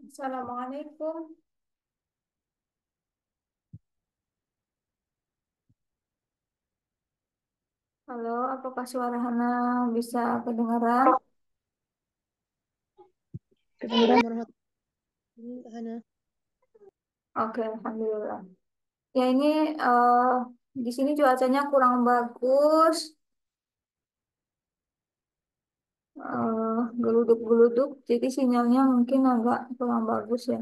Assalamualaikum. Halo, apakah suara Hana bisa kedengaran? Kedengeran warahmatullahi Hana. Oke, alhamdulillah. Ya ini eh, di sini cuacanya kurang bagus, geluduk-geluduk, jadi sinyalnya mungkin agak kurang bagus ya.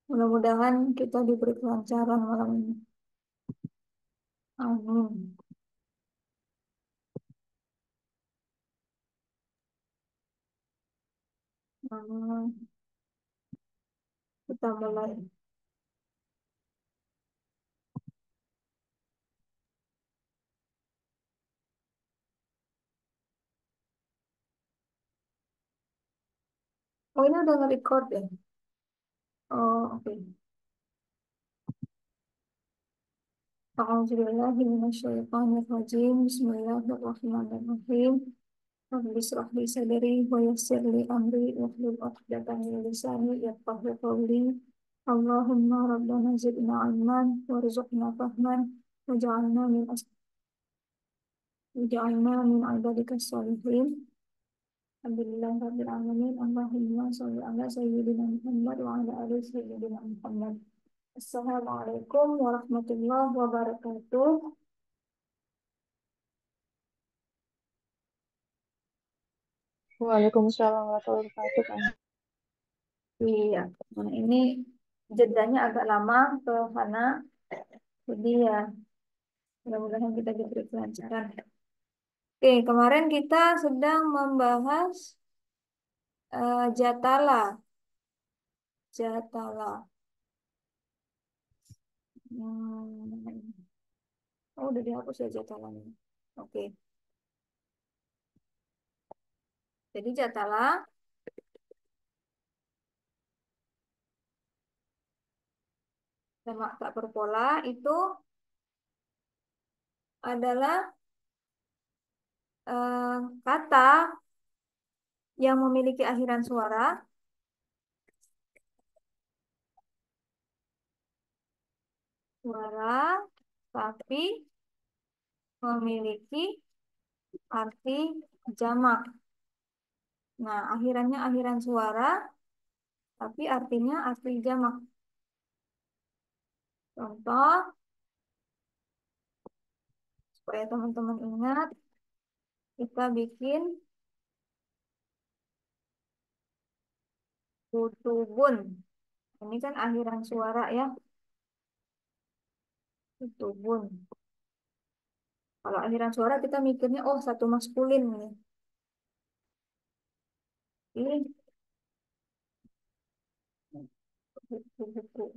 Mudah-mudahan kita diberi kelancaran malam ini. Amin. Amin. Kita mulai. Oh ini udah nge-record ya? Oh oke. A'udzubillahiminasyaitonirrajim. Bismillahirrahmanirrahim. Rabbi israh li sadri wa yassir li amri wahlul 'uqdatam min lisani yafqahu qawli. Allahumma rabbana zidna ilman warzuqna fahman waj'alna min ibadika sholihin. Alhamdulillah rabbil alamin. Allahumma shalli ala sayyidina Muhammad wa ala ali sayyidina Muhammad. Assalamualaikum warahmatullahi wabarakatuh. Waalaikumsalam warahmatullahi wabarakatuh, Kak. Iya, nah ini jedanya agak lama ke Hana, jadi ya mudah-mudahan kita diberi kelancaran. Oke, kemarin kita sedang membahas Jatala. Jatala. Hmm. Oh, udah dihapus ya Jatalanya. Oke, jadi Jatala sama tak berpola itu adalah kata yang memiliki akhiran suara, tapi memiliki arti jamak. Nah, akhirannya akhiran suara, tapi artinya arti jamak. Contoh, supaya teman-teman ingat, kita bikin kutubun. Ini kan akhiran suara ya, kutubun. Kalau akhiran suara kita mikirnya, oh satu maskulin nih. Ini buku-buku.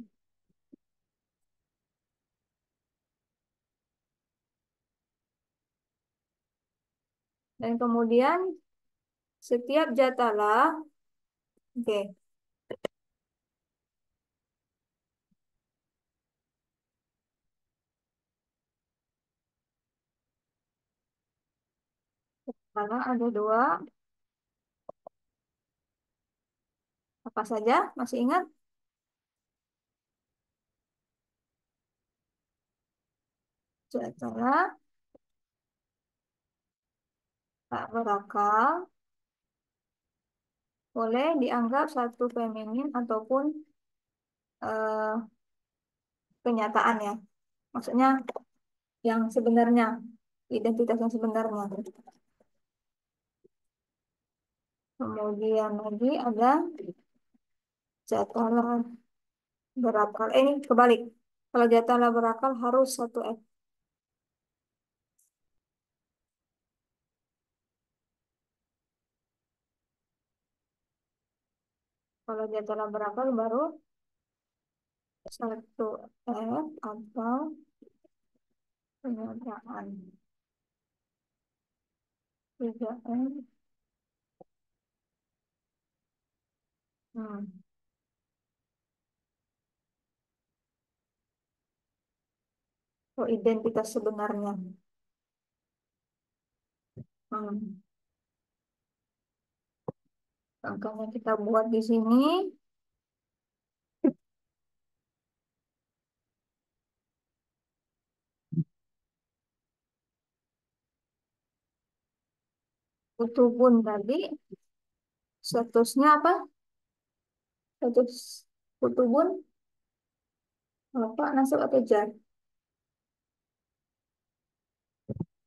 Dan kemudian setiap jatalah, oke, karena ada dua, apa saja? Masih ingat? Jatalah tak berakal boleh dianggap satu feminin ataupun eh, kenyataan ya. Maksudnya yang sebenarnya, identitas yang sebenarnya. Kemudian lagi ada jatalah berakal. Ini kebalik. Kalau jatalah berakal harus satu F. Kalau jatalah berakal baru satu F atau kenyataan. Tiga F. Hmm. Oh, identitas sebenarnya. Hmm. Makanya kita buat di sini. Kutubun tadi statusnya apa? Status kutubun apa? Nasab atau jar?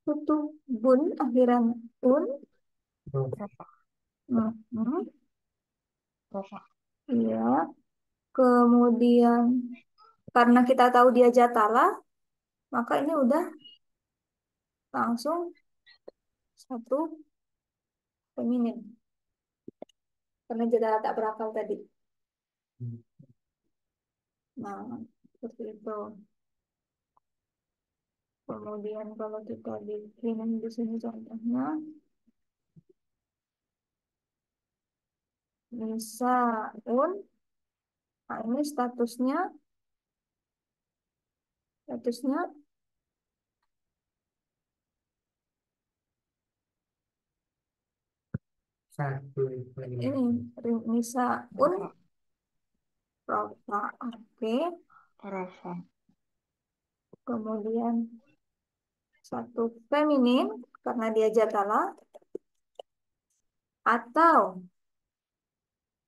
Kutubun akhiran un. Rafa. Mhm. Rafa. Iya. Kemudian karena kita tahu dia jatala, maka ini udah langsung satu feminin. Karena jatala tak berakal tadi. Nah, seperti itu. Kemudian kalau kita bikin di sini contohnya, Nisaun, nah ini statusnya ini Nisaun, Rafa. Rofa, oke. Rafa. Kemudian satu feminin karena dia jatala, atau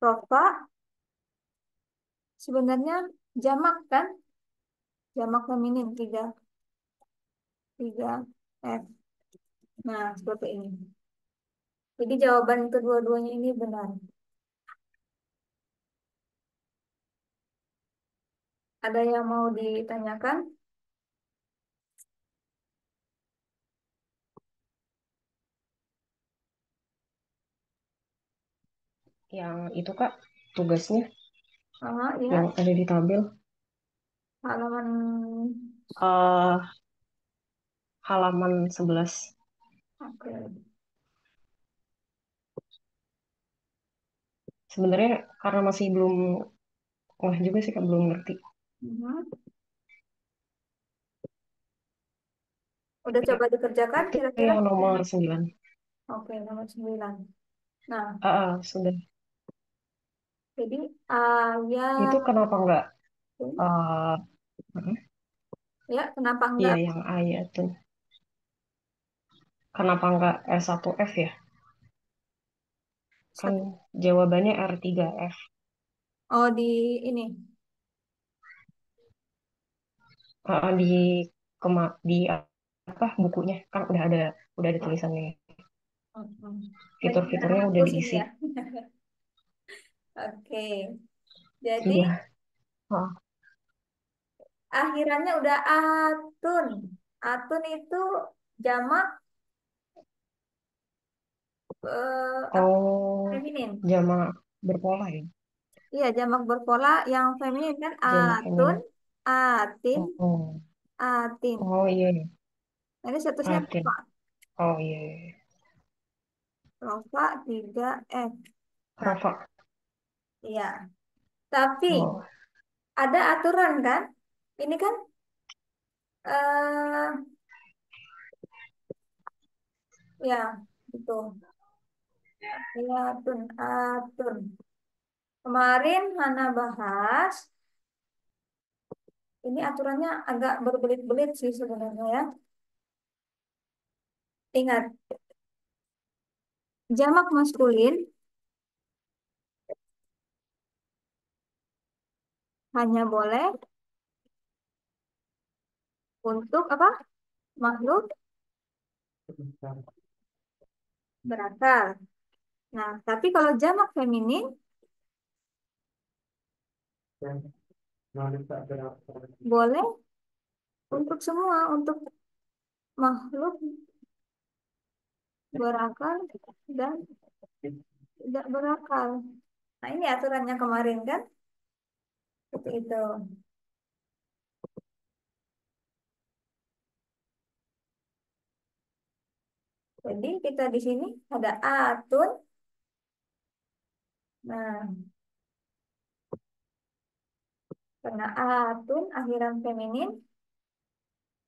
Rofa sebenarnya jamak kan, jamak feminin tiga tiga F. Nah seperti ini. Jadi jawaban kedua-duanya ini benar. Ada yang mau ditanyakan? Yang itu Kak, tugasnya yang Ya, ada di tabel. halaman eh Halaman 11. oke. Sebenarnya karena masih belum wah juga sih Kak, belum ngerti. Mhm. Udah coba dikerjakan Itu kira-kira? yang nomor 9. Oke, nomor 9. Nah, Sudah. jadi ayat, Itu kenapa enggak eh ya kenapa iya enggak yang ayat tuh. Kenapa enggak R1F ya? Kan satu? jawabannya R3F. Oh, di ini. Di di apa bukunya kan udah ada tulisannya. Mhm. Banyak yang Fitur-fiturnya udah hapus ini diisi. ya. Oke, jadi Iya. Heeh. akhirannya udah atun. Atun itu jamak apa? Oh, Feminin. jamak berpola ya. Iya, jamak berpola yang feminin kan Jamak atun, feminin. atin, Oh, atin. oh iya, iya. Nah, ini statusnya Atin. apa? Oh iya, iya, iya. Rofa 3F. Nah, Rafa. iya. Tapi Oh, ada aturan kan? Ini kan eh ya, itu. Ya, atun, atun. Kemarin Hana bahas, ini aturannya agak berbelit-belit sih sebenarnya ya. Ingat, jamak maskulin hanya boleh untuk apa? Makhluk berakal. Nah, tapi kalau jamak feminin boleh untuk semua, untuk makhluk berakal dan tidak berakal. Nah, ini aturannya kemarin kan? Seperti itu. Jadi kita di sini ada atun. Nah, karena atun akhiran feminin,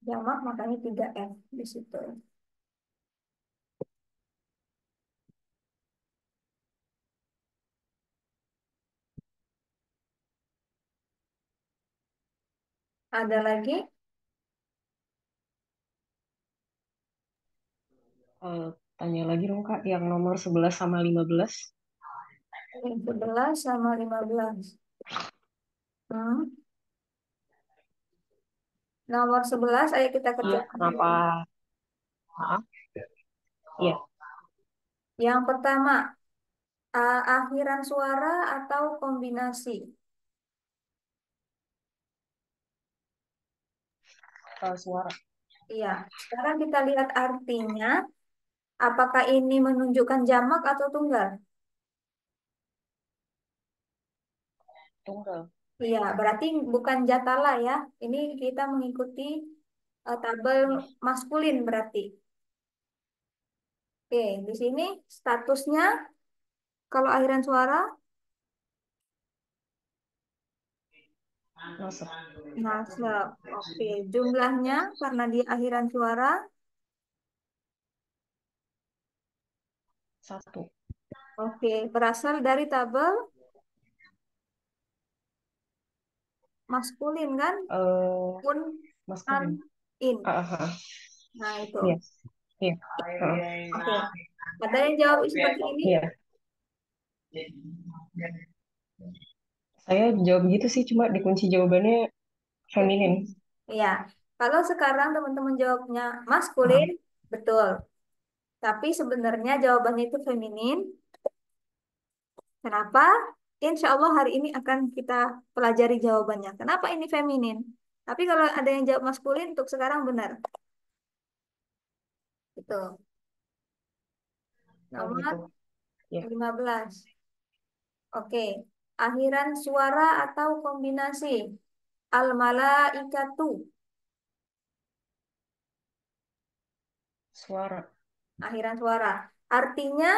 jamak makanya 3F di situ. Ada lagi? Tanya lagi dong Kak, yang nomor 11 sama 15. 11 sama 15. Hmm. Nomor 11, ayo kita Iya, kerjakan kenapa? dulu. Maaf. Iya, Yang pertama, akhiran suara atau kombinasi? suara Iya, sekarang kita lihat artinya. Apakah ini menunjukkan jamak atau tunggal? tunggal. Iya, berarti bukan jatala ya. Ini kita mengikuti tabel maskulin berarti. Oke, di sini statusnya kalau akhiran suara Masuk. nasab. Oke, jumlahnya karena di akhiran suara. Satu. Oke, berasal dari tabel maskulin kan? Eh, Un, an, maskulin. in. Ah, ah, ah. Nah, itu. Iya, iya. Oke. Ah. Ada yang jawab seperti ini? Iya, saya jawab gitu sih, cuma dikunci jawabannya feminin. Iya. Kalau sekarang teman-teman jawabnya Ah, maskulin, betul. Tapi sebenarnya jawabannya itu feminin. Kenapa? Insya Allah hari ini akan kita pelajari jawabannya. Kenapa ini feminin? Tapi kalau ada yang jawab maskulin, untuk sekarang benar. Itu. oh Nomor gitu. Ya, 15. Oke. Akhiran suara atau kombinasi. Al-malaikatu. suara. Akhiran suara. Artinya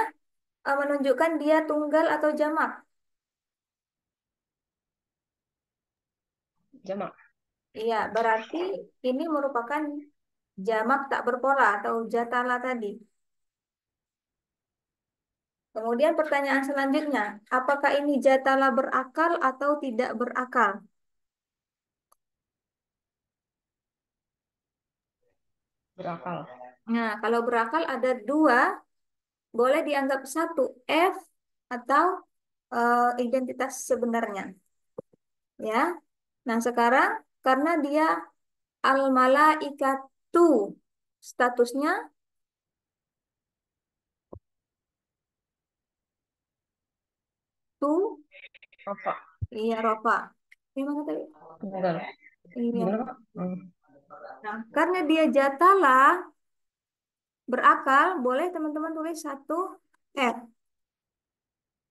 menunjukkan dia tunggal atau jamak. Jamak. Iya, berarti ini merupakan jamak tak berpola atau jatala tadi. Kemudian pertanyaan selanjutnya, apakah ini jatala berakal atau tidak berakal? Berakal. Nah, kalau berakal ada dua, boleh dianggap satu F atau identitas sebenarnya, ya. Nah, sekarang karena dia al-malaikatu, statusnya tu, Apa? iya rofa. Gimana tadi? Tunggal. Iya. Gimana Kak? Nah, karena dia jatala berakal, boleh teman-teman tulis satu F,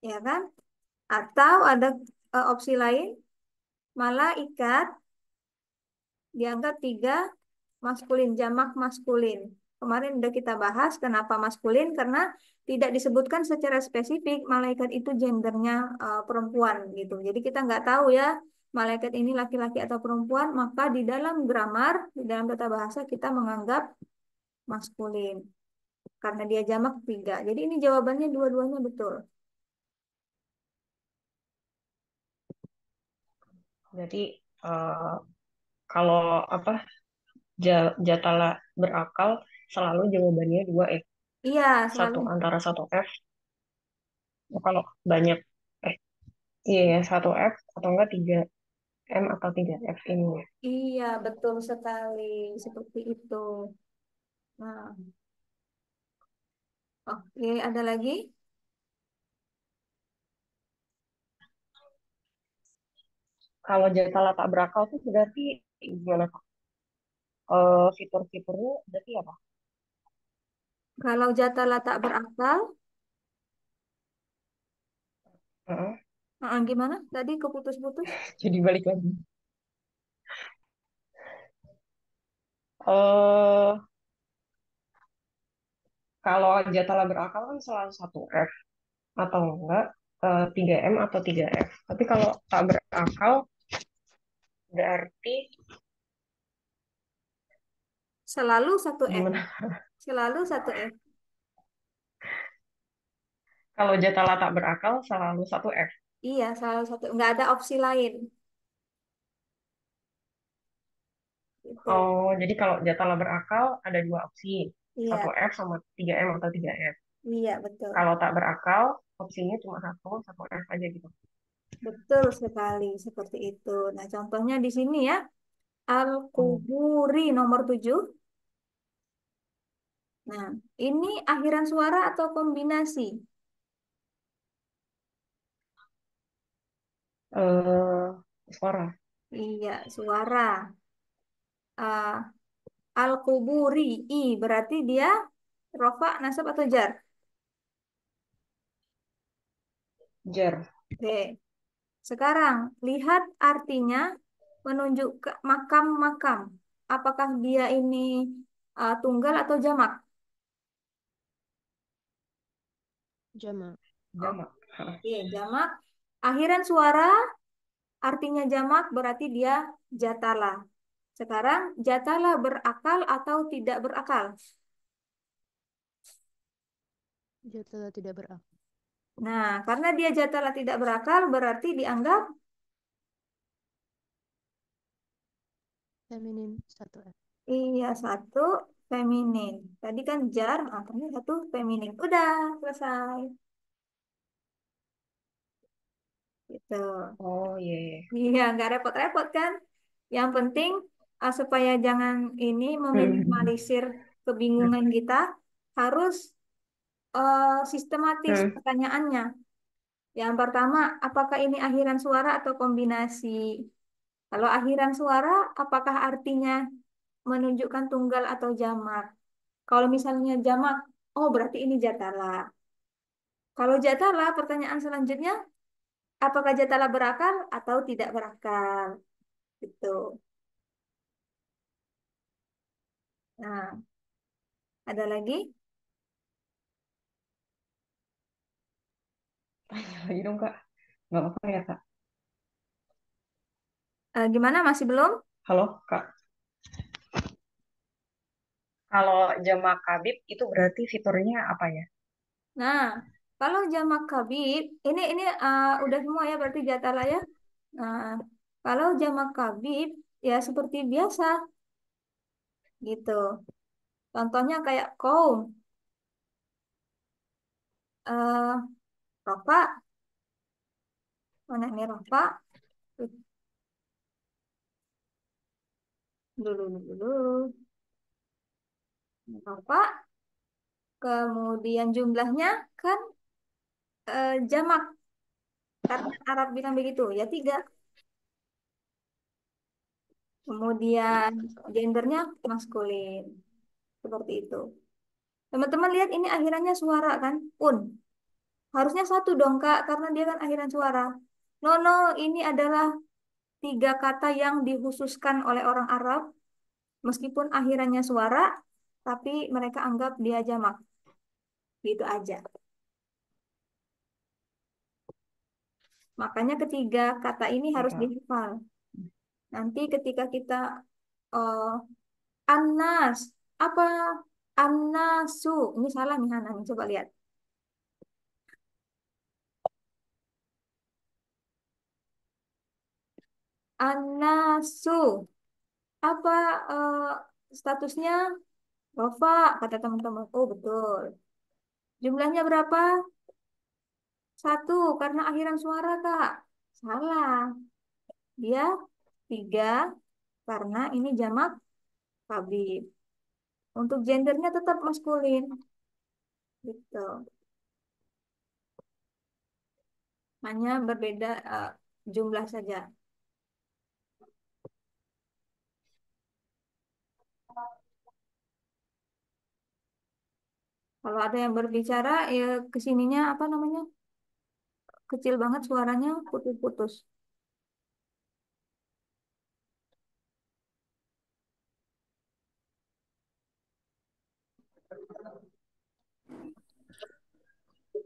ya kan? Atau ada opsi lain, malaikat dianggap tiga maskulin, jamak maskulin. Kemarin udah kita bahas kenapa maskulin, karena tidak disebutkan secara spesifik malaikat itu gendernya perempuan gitu. Jadi kita nggak tahu ya malaikat ini laki-laki atau perempuan, maka di dalam grammar, di dalam tata bahasa kita menganggap maskulin. Karena dia jamak tiga. Jadi ini jawabannya dua-duanya betul. Jadi eh, kalau apa jatala berakal selalu jawabannya dua F. Iya, selalu. Satu antara satu F. Kalau banyak eh iya ya satu F atau enggak tiga M atau tiga F ini. Iya, betul sekali. Seperti itu. Nah, oke, ada lagi? Kalau jatala tak berakal tuh berarti gimana Kak? Fitur-fiturnya berarti apa? Kalau jatah tak berakal, Heeh. gimana? Tadi keputus-putus? Jadi balik lagi. eh Kalau jatala berakal kan selalu satu F atau enggak 3M atau tiga F. Tapi kalau tak berakal berarti Selalu satu F. gimana? Selalu satu F. Kalau jatala tak berakal selalu satu F. Iya, selalu satu. Nggak ada opsi lain. Itu. Oh, jadi kalau jatala berakal ada dua opsi. Iya, 1F sama 3M atau 3F. iya betul. Kalau tak berakal, opsinya cuma satu F aja gitu. Betul sekali seperti itu. Nah, contohnya di sini ya, Oh, Al-Quburi nomor 7. Nah, ini akhiran suara atau kombinasi? suara. Iya, suara. Uh, Al-Quburi, berarti dia rofa, nasab atau jar? Jar. Oke. Sekarang, lihat artinya menunjuk ke makam-makam. Apakah dia ini tunggal atau jamak? Jamak. Oke, Jamak. Ha. jamak. Akhiran suara artinya jamak berarti dia jatala. Sekarang, jatala berakal atau tidak berakal? Jatuh tidak berakal. Nah, karena dia jatala tidak berakal berarti dianggap Feminin 1F. iya satu feminin. Tadi kan jar, makanya satu feminin. Udah selesai. Gitu. Oh iya, iya. Iya, nggak repot-repot kan? Yang penting supaya jangan ini Hmm. meminimalisir kebingungan kita, harus sistematis Hmm. pertanyaannya. Yang pertama, apakah ini akhiran suara atau kombinasi? Kalau akhiran suara, apakah artinya menunjukkan tunggal atau jamak? Kalau misalnya jamak, oh berarti ini jatala. Kalau jatala, pertanyaan selanjutnya, apakah jatala berakal atau tidak berakal? Gitu. Nah, ada lagi? Tanya lagi dong, Kak. Nggak apa-apa ya, Kak. Gimana? Masih belum? Halo, Kak. Kalau jamak kabib itu berarti fiturnya apa ya? Nah, kalau jamak kabib, ini udah semua ya, berarti jatala ya. Nah, kalau jamak kabib, ya seperti biasa gitu. Contohnya kayak kaum, eh rofa, mana nih rofa? Dulu, dulu, dulu. Rofa, kemudian jumlahnya kan jamak, karena Arab bilang begitu, ya tiga. Kemudian gendernya maskulin, seperti itu. Teman-teman lihat ini akhirannya suara kan? Un. Harusnya satu dong, Kak, karena dia kan akhiran suara. No, no, ini adalah tiga kata yang dikhususkan oleh orang Arab. Meskipun akhirannya suara, tapi mereka anggap dia jamak. Gitu aja. Makanya ketiga kata ini Oke, harus Kak. dihafal. Nanti ketika kita uh, Anas, apa Anasu? Ini salah nih, Hana. Nih, coba lihat. Anasu. Apa statusnya? Rofa, kata teman-teman. Oh, betul. Jumlahnya berapa? Satu, karena akhiran suara, Kak. Salah. Dia tiga, karena ini jamak kabib. Untuk gendernya tetap maskulin. Gitu. Hanya berbeda jumlah saja. Kalau ada yang berbicara, ya kesininya apa namanya? Kecil banget suaranya, putus-putus.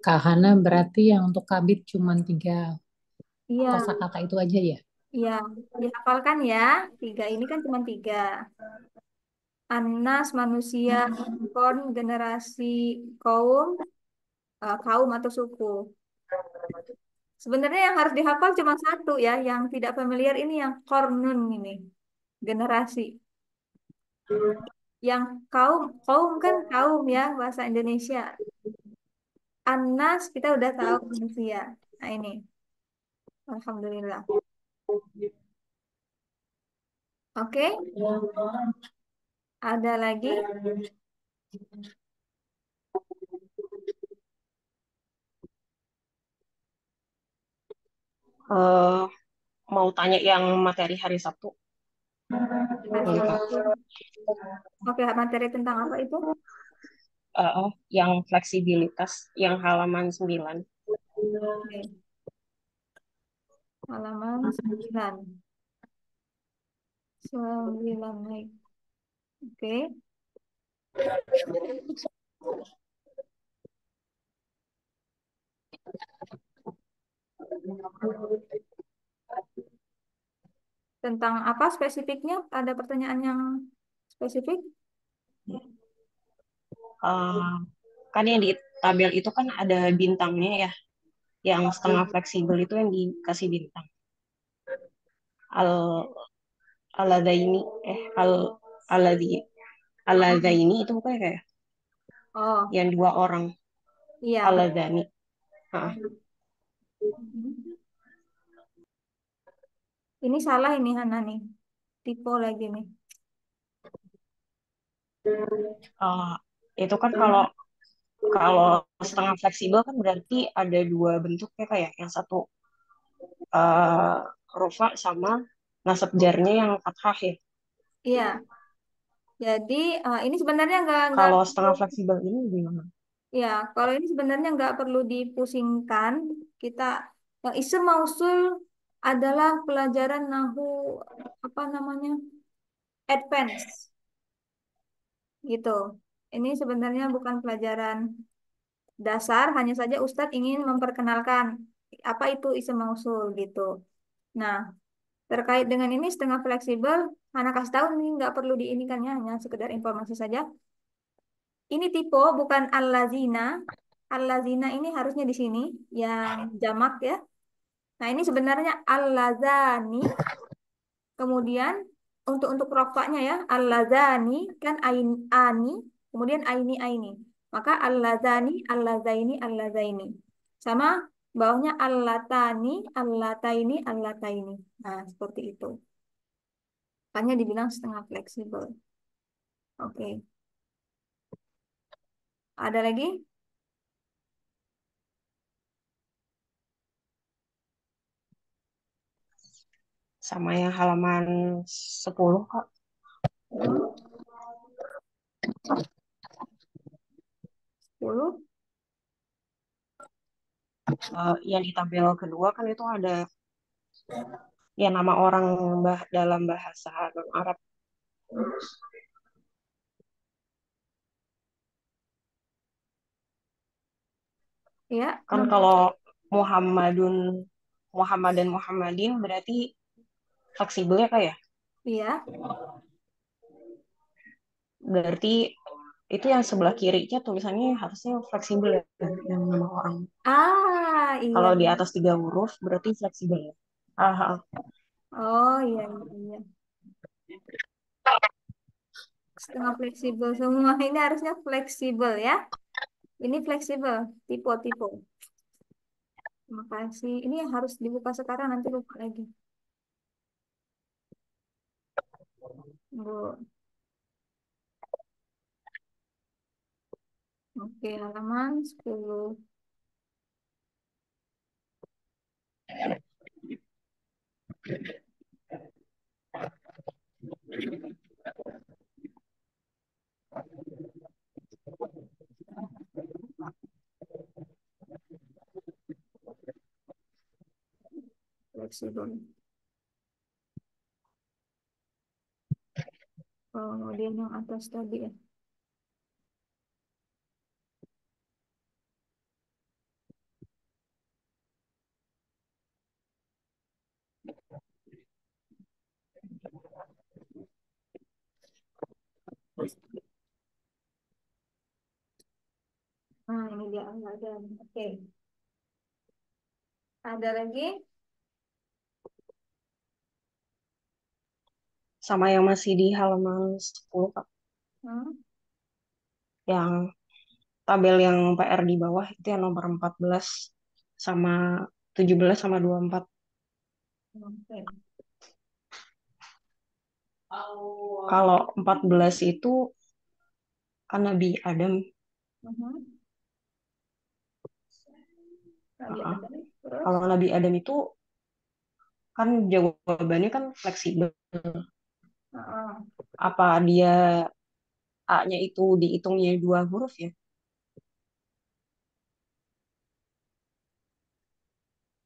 Kak Hana berarti yang untuk kabit cuma 3 Iya, kosakata itu aja ya? iya. Dihafalkan ya. Tiga ini kan cuma tiga. Anas manusia, kon generasi kaum, kaum atau suku. Sebenarnya yang harus dihafal cuma satu ya, yang tidak familiar ini yang kornun ini, generasi. Yang kaum, kaum kan kaum ya bahasa Indonesia. Anas kita udah tahu manusia. Nah ini, alhamdulillah. Oke, ada lagi? Eh, mau tanya yang materi hari Sabtu. Hari Enggak. Sabtu. Oke, materi tentang apa itu? Yang fleksibilitas, yang halaman 9. Oke, halaman 9. 9 naik. Oke, tentang apa spesifiknya? Ada pertanyaan yang spesifik? Eh, kan yang di tabel itu kan ada bintangnya ya. Yang setengah fleksibel itu yang dikasih bintang. Al aladaini al aladi aladaini itu bukan kayak Oh, yang dua orang iya. aladani. Ah, Mhm. Ini salah ini Hana nih. Tipe lagi nih. ah, itu kan kalau kalau setengah fleksibel kan berarti ada dua bentuknya kayak yang satu uh, rufa sama nasab jarnya yang fathah ya. Iya. Jadi ini sebenarnya nggak Kalau perlu. setengah fleksibel ini gimana? Ya, kalau ini sebenarnya nggak perlu dipusingkan. Kita yang isim mausul adalah pelajaran nahu apa namanya advance gitu. Ini sebenarnya bukan pelajaran dasar, hanya saja Ustadz ingin memperkenalkan apa itu isim mausul gitu. Nah, terkait dengan ini setengah fleksibel, anak kasih tahu nih nggak perlu diinikannya, hanya sekedar informasi saja. Ini tipe bukan allazina. Allazina ini harusnya di sini yang jamak ya. Nah, ini sebenarnya allazani. Kemudian untuk rofaknya ya, allazani kan ain ani, kemudian aini aini. Maka allazani, allazaini, allazaini. Sama bawahnya allatani, allataini, allataini. Nah, seperti itu. Makanya dibilang setengah fleksibel. Oke. Ada lagi? Sama yang halaman 10 Kak. Hmm, 10. Yang di tabel kedua kan itu ada ya nama orang dalam bahasa non-Arab. Ya, Kan kalau Muhammadun Muhammad dan Muhammadin berarti fleksibelnya kayak iya. berarti itu yang sebelah kirinya tulisannya harusnya fleksibel ya, yang nama orang. Ah, iya. Kalau di atas 3 huruf berarti fleksibel ya. Ah, ah. Oh, iya, iya, iya. Setengah fleksibel semua. Ini harusnya fleksibel ya. Ini fleksibel. Tipe-tipe. Terima kasih. Ini harus dibuka sekarang, nanti lupa lagi. Bu. Oke, halaman 10. Fleksibel. Kemudian yang atas tadi ya. Nah, ini dia ada. Oke. Ada lagi? Sama yang masih di halaman 10 Kak. Hmm. Yang tabel yang PR di bawah itu yang nomor 14 sama 17 sama 24. Oke. Kalau 14 itu kan Nabi Adam. Mhm. Nabi Heeh. Adam. Terus, Kalau Nabi Adam itu kan jawabannya kan fleksibel. heeh. Apa dia A-nya itu dihitungnya dua huruf ya?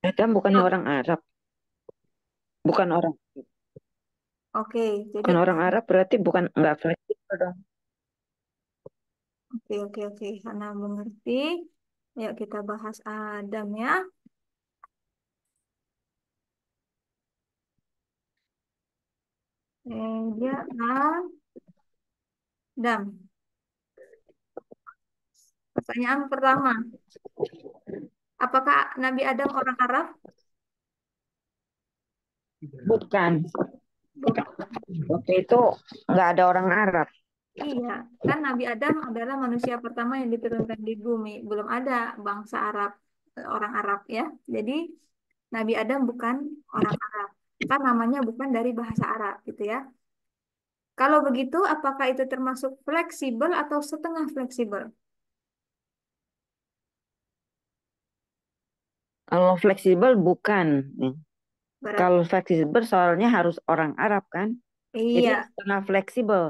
Adam bukannya orang Arab, bukan orang Oke, jadi bukan orang Arab berarti bukan nggak fleksibel dong. oke. Karena mengerti. Yuk kita bahas Adam ya. Dia Adam. Pertanyaan pertama, apakah Nabi Adam orang Arab? Bukan. Bukan. Waktu itu nggak ada orang Arab. Iya, kan Nabi Adam adalah manusia pertama yang diturunkan di bumi. Belum ada bangsa Arab, orang Arab ya. Jadi Nabi Adam bukan orang Arab. Kan namanya bukan dari bahasa Arab gitu ya. Kalau begitu, apakah itu termasuk fleksibel atau setengah fleksibel? Kalau fleksibel bukan. Berat. Kalau fleksibel soalnya harus orang Arab kan. Jadi Iya, setengah fleksibel.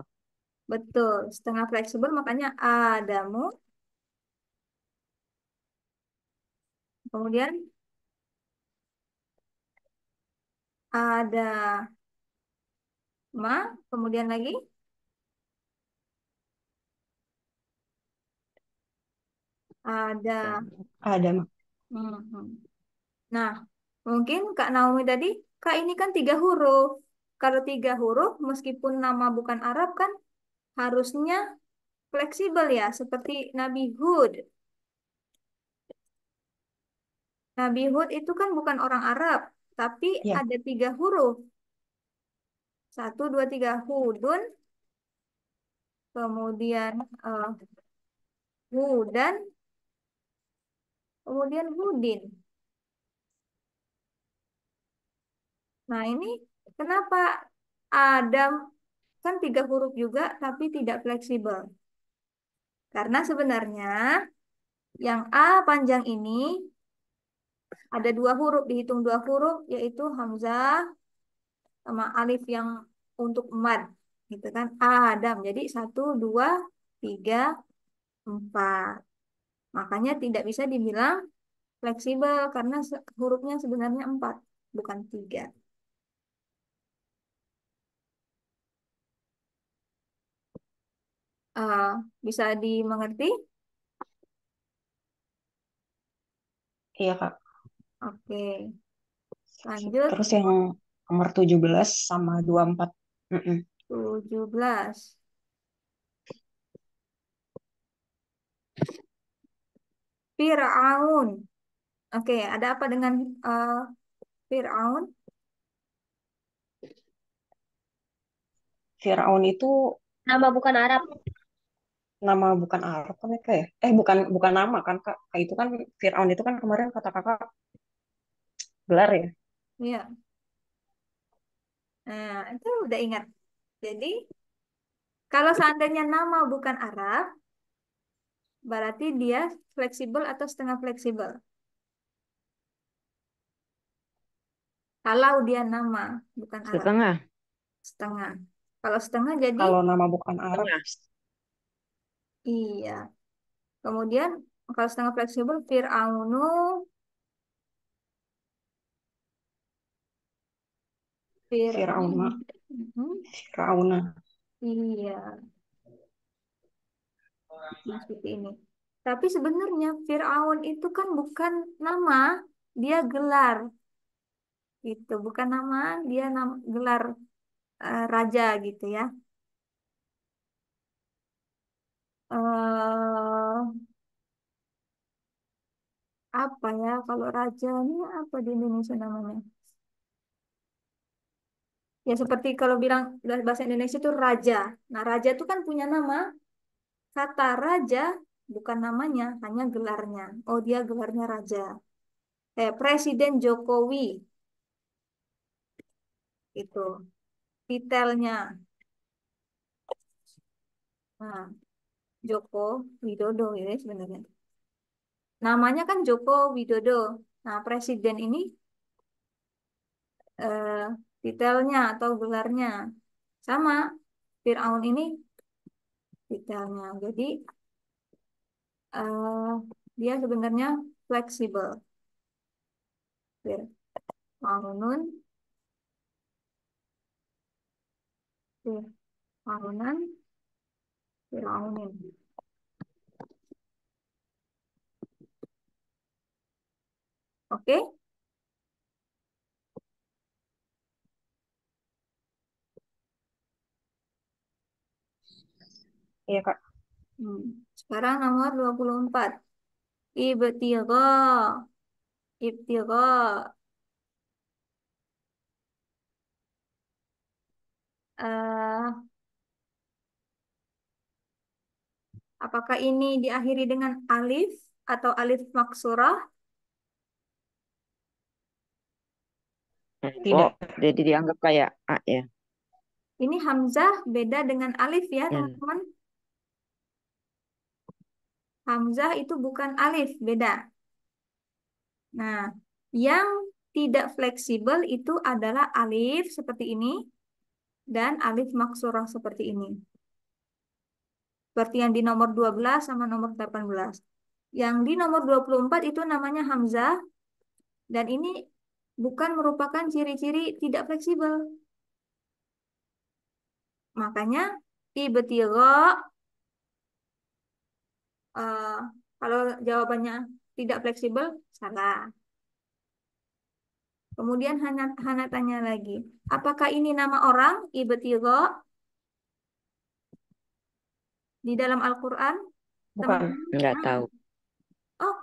betul. Setengah fleksibel makanya Adamu. Kemudian ada kemudian lagi ada. Adam. Mhm. Nah, mungkin Kak Naomi tadi, Kak ini kan 3 huruf. Kalau 3 huruf, meskipun nama bukan Arab kan harusnya fleksibel ya, seperti Nabi Hud. Nabi Hud itu kan bukan orang Arab, tapi Ya, ada 3 huruf. Satu, dua, tiga, Hudun, kemudian Hudan, kemudian Hudin. Nah, ini kenapa Adam kan 3 huruf juga, tapi tidak fleksibel? Karena sebenarnya yang A panjang ini ada 2 huruf, dihitung 2 huruf, yaitu Hamzah sama alif yang untuk mad, gitu kan? Adam. Jadi 1, 2, 3, 4. Makanya tidak bisa dibilang fleksibel karena hurufnya sebenarnya 4, bukan 3. Eh, bisa dimengerti? iya Kak. Oke, lanjut. Terus yang nomor 17 sama 24. Mm-mm. 17. Fir'aun. Oke, ada apa dengan eh, Fir'aun? Firaun itu Nama bukan Arab. nama bukan Arab kan ya Kak ya? Bukan bukan nama kan Kak. Kayak itu kan Firaun itu kan kemarin kata Kakak gelar ya. Iya. Nah, itu udah ingat. Jadi, kalau seandainya nama bukan Arab, berarti dia fleksibel atau setengah fleksibel. Kalau dia nama bukan Arab, Setengah. setengah. Kalau setengah jadi Kalau nama bukan Arab, Setengah. iya. Kemudian kalau setengah fleksibel, Fir'aunu, Firauna, Fir'aun. Mhm. Firauna. Iya, seperti ini. Tapi sebenarnya Fir'aun itu kan bukan nama, dia gelar. Gitu, bukan nama, dia gelar raja gitu ya. eh Apa ya kalau raja ini apa di Indonesia namanya? Ya seperti kalau bilang bahasa Indonesia itu raja. Nah, raja itu kan punya nama. Kata raja bukan namanya, hanya gelarnya. Oh, dia gelarnya raja. Presiden Jokowi itu titelnya. Nah, Joko Widodo ya sebenarnya. Namanya kan Joko Widodo. Nah, presiden ini eh, titelnya atau gelarnya sama. Fir'aun ini titelnya. Jadi eh, dia sebenarnya fleksibel. Fir'aunun, Fir'aunan, Fir'aunin. Oke? Iya, Kak. Sekarang nomor 24. Ibtigha. Ibtigha. Eh, apakah ini diakhiri dengan alif atau alif maksurah? Tidak. Jadi dianggap kayak A ya. Ini hamzah beda dengan alif ya, Ya. teman-teman. Hamzah itu bukan alif, beda. Nah, yang tidak fleksibel itu adalah alif seperti ini dan alif maksurah seperti ini. Seperti yang di nomor 12 sama nomor 18. Yang di nomor 24 itu namanya hamzah dan ini bukan merupakan ciri-ciri tidak fleksibel. Makanya ibtigha eh, kalau jawabannya tidak fleksibel salah. Kemudian Hana tanya lagi, apakah ini nama orang ibtigha di dalam Al-Qur'an? Bukan. Nggak Teman-teman. tahu. Oh,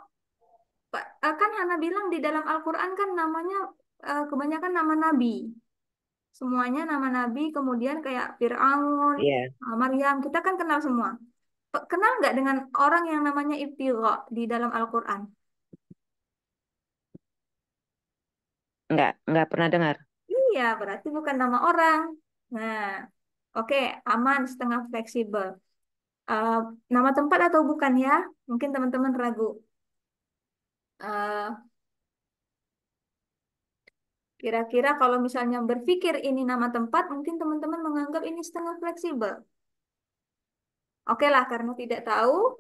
kan Hana bilang di dalam Al-Qur'an kan namanya kebanyakan nama nabi. Semuanya nama nabi, kemudian kayak Fir'aun, Iya. Maryam, kita kan kenal semua. Kenal nggak dengan orang yang namanya ibtigha di dalam Al-Qur'an? Nggak pernah dengar. Iya, berarti bukan nama orang. Nah, oke, aman, setengah fleksibel. Eh, nama tempat atau bukan ya? Mungkin teman-teman ragu. Eh, kira-kira kalau misalnya berpikir ini nama tempat, mungkin teman-teman menganggap ini setengah fleksibel. Oke lah, karena tidak tahu.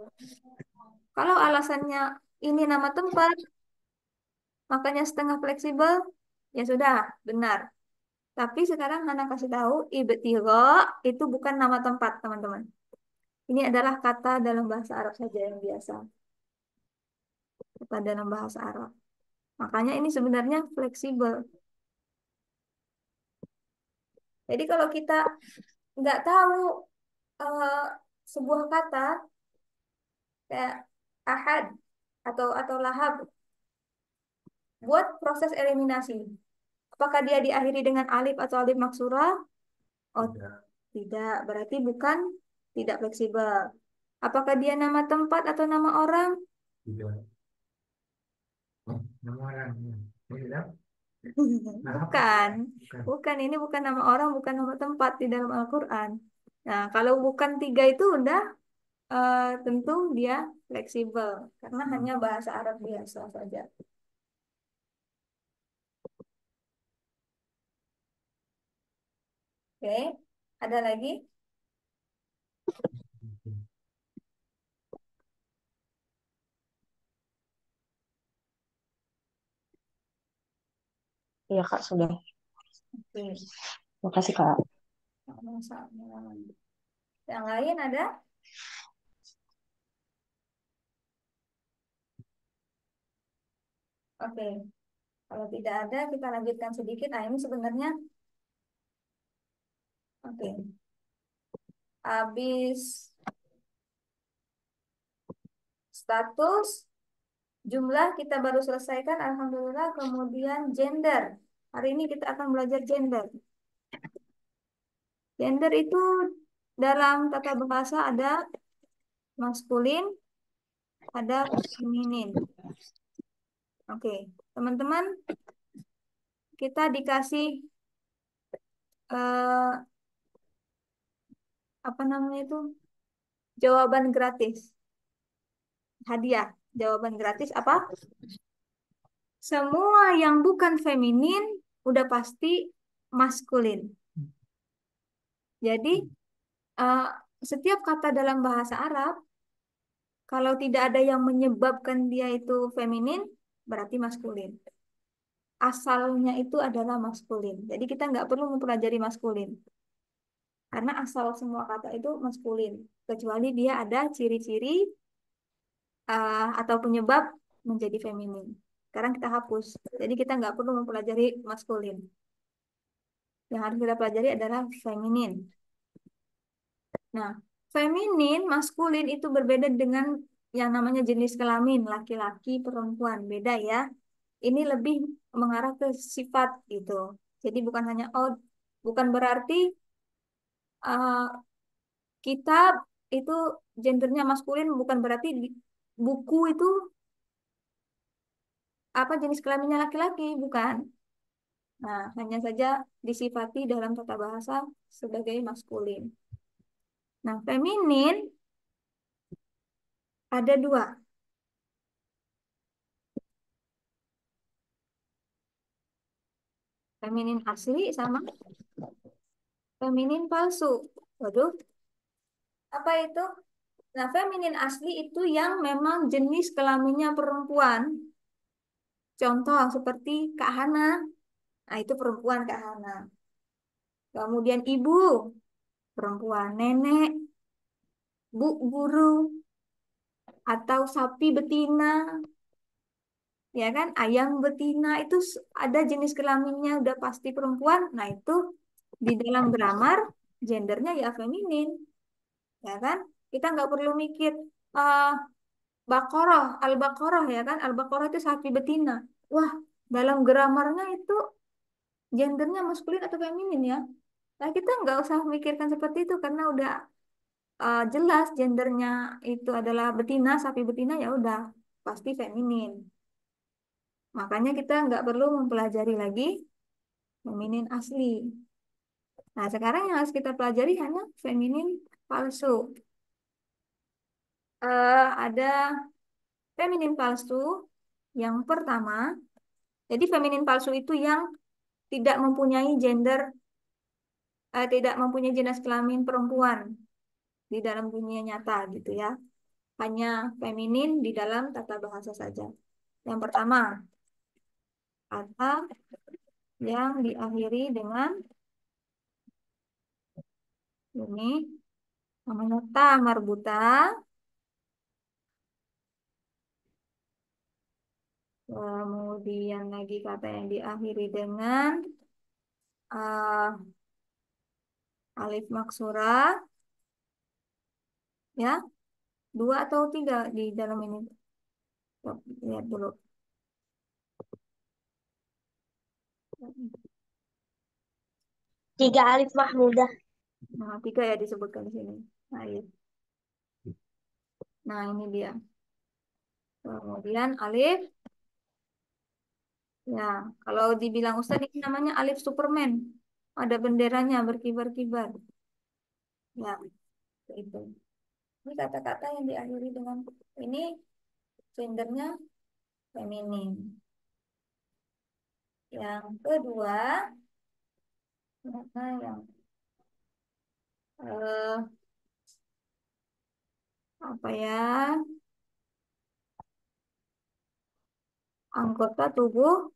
Kalau alasannya ini nama tempat, makanya setengah fleksibel, ya sudah, benar. Tapi sekarang Hana kasih tahu, ibtigha itu bukan nama tempat, teman-teman. Ini adalah kata dalam bahasa Arab saja yang biasa. Kata dalam bahasa Arab. Makanya ini sebenarnya fleksibel. Jadi kalau kita nggak tahu eh, sebuah kata kayak ahad atau lahab, buat proses eliminasi. Apakah dia diakhiri dengan alif atau alif maksurah? Oh, tidak. Berarti bukan tidak fleksibel. Apakah dia nama tempat atau nama orang? Nama orang. Tidak. Bukan. Bukan. Ini bukan nama orang, bukan nama tempat di dalam Al-Quran. Nah, kalau bukan tiga itu udah tentu dia fleksibel. Karena hanya bahasa Arab biasa saja. Oke. Ada lagi? Iya, Kak, sudah. Oke. Makasih, Kak. Sama-sama. Yang lain ada? Oke. Kalau tidak ada, kita lanjutkan sedikit. Nah, ini sebenarnya, oke. Habis status, jumlah kita baru selesaikan, alhamdulillah. Kemudian gender. Hari ini kita akan belajar gender. Gender itu dalam tata bahasa ada maskulin, ada feminin. Oke, teman-teman, kita dikasih eh, apa namanya itu? Jawaban gratis. Hadiah. Jawaban gratis apa? Semua yang bukan feminin udah pasti maskulin. Jadi eh, setiap kata dalam bahasa Arab kalau tidak ada yang menyebabkan dia itu feminin, berarti maskulin. Asalnya itu adalah maskulin. Jadi kita nggak perlu mempelajari maskulin. Karena asal semua kata itu maskulin. Kecuali dia ada ciri-ciri atau penyebab menjadi feminin. Sekarang kita hapus. Jadi kita nggak perlu mempelajari maskulin. Yang harus kita pelajari adalah feminin. Nah, feminin, maskulin itu berbeda dengan yang namanya jenis kelamin, laki-laki, perempuan. Beda ya. Ini lebih mengarah ke sifat gitu. Jadi bukan hanya bukan berarti uh, kitab itu gendernya maskulin, bukan berarti buku itu apa jenis kelaminnya laki-laki, bukan. Nah, hanya saja disifati dalam tata bahasa sebagai maskulin. Nah, feminin ada dua. Feminin asli sama feminin palsu. Waduh, apa itu? Nah, feminin asli itu yang memang jenis kelaminnya perempuan. Contoh seperti Kak Hana. Nah, itu perempuan Kak Hana. Kemudian ibu, perempuan. Nenek, bu guru, atau sapi betina. Ya kan? Ayam betina itu ada jenis kelaminnya udah pasti perempuan. Nah, itu di dalam grammar gendernya ya feminin. Ya kan? Kita nggak perlu mikir eh Baqarah, Al-Baqarah ya kan? Al-Baqarah itu sapi betina. Wah, dalam gramarnya itu gendernya maskulin atau feminin ya? Nah, kita nggak usah mikirkan seperti itu karena udah jelas gendernya itu adalah betina, sapi betina ya udah pasti feminin. Makanya kita nggak perlu mempelajari lagi feminin asli. Nah, sekarang yang harus kita pelajari hanya feminin palsu. Ada feminin palsu yang pertama. Jadi feminin palsu itu yang tidak mempunyai gender, tidak mempunyai jenis kelamin perempuan di dalam dunia nyata gitu ya. Hanya feminin di dalam tata bahasa saja. Yang pertama, kata yang diakhiri dengan ini namanya ta marbuta. Kemudian lagi kata yang diakhiri dengan uh, alif maksurah. Ya, dua atau tiga di dalam ini. Coba lihat dulu. Tiga alif mahmudah. Nah, tiga ya disebutkan di sini. Nah, iya. Nah, ini dia. Kemudian alif. Ya, kalau dibilang Ustadz ini namanya alif Superman. Ada benderanya berkibar-kibar. Ya, itu. Ini kata-kata yang diakhiri dengan ini gendernya feminin. Yang kedua, mana yang eh, apa ya? Anggota tubuh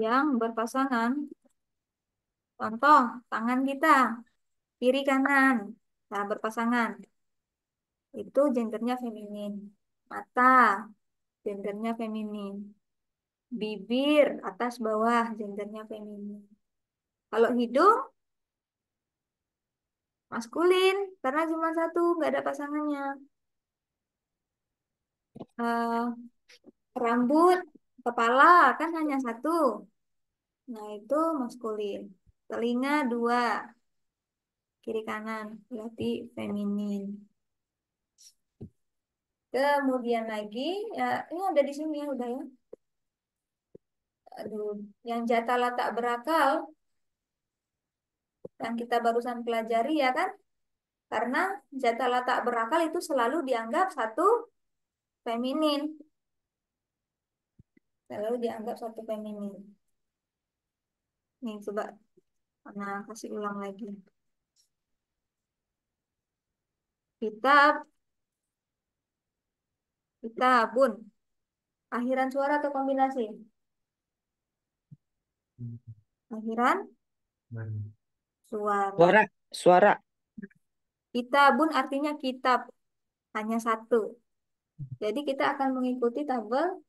yang berpasangan. Contoh, tangan kita, kiri kanan, nah berpasangan. Itu gendernya feminin. Mata, gendernya feminin. Bibir, atas bawah, gendernya feminin. Kalau hidung, maskulin, karena cuma satu, nggak ada pasangannya. Eh, rambut, Kepala kan hanya satu. Nah, itu maskulin. Telinga dua, kiri kanan, berarti feminin. Kemudian lagi, ya ini ada di sini ya, udah ya. Aduh, yang jatala tak berakal, yang kita barusan pelajari ya kan? Karena jatala tak berakal itu selalu dianggap satu feminin. Selalu dianggap satu feminin. Nih, coba. Nah, kasih ulang lagi. Kitab, kitabun. Akhiran suara atau kombinasi? Akhiran suara. Suara, suara. Kitabun artinya kitab. Hanya satu. Jadi kita akan mengikuti tabel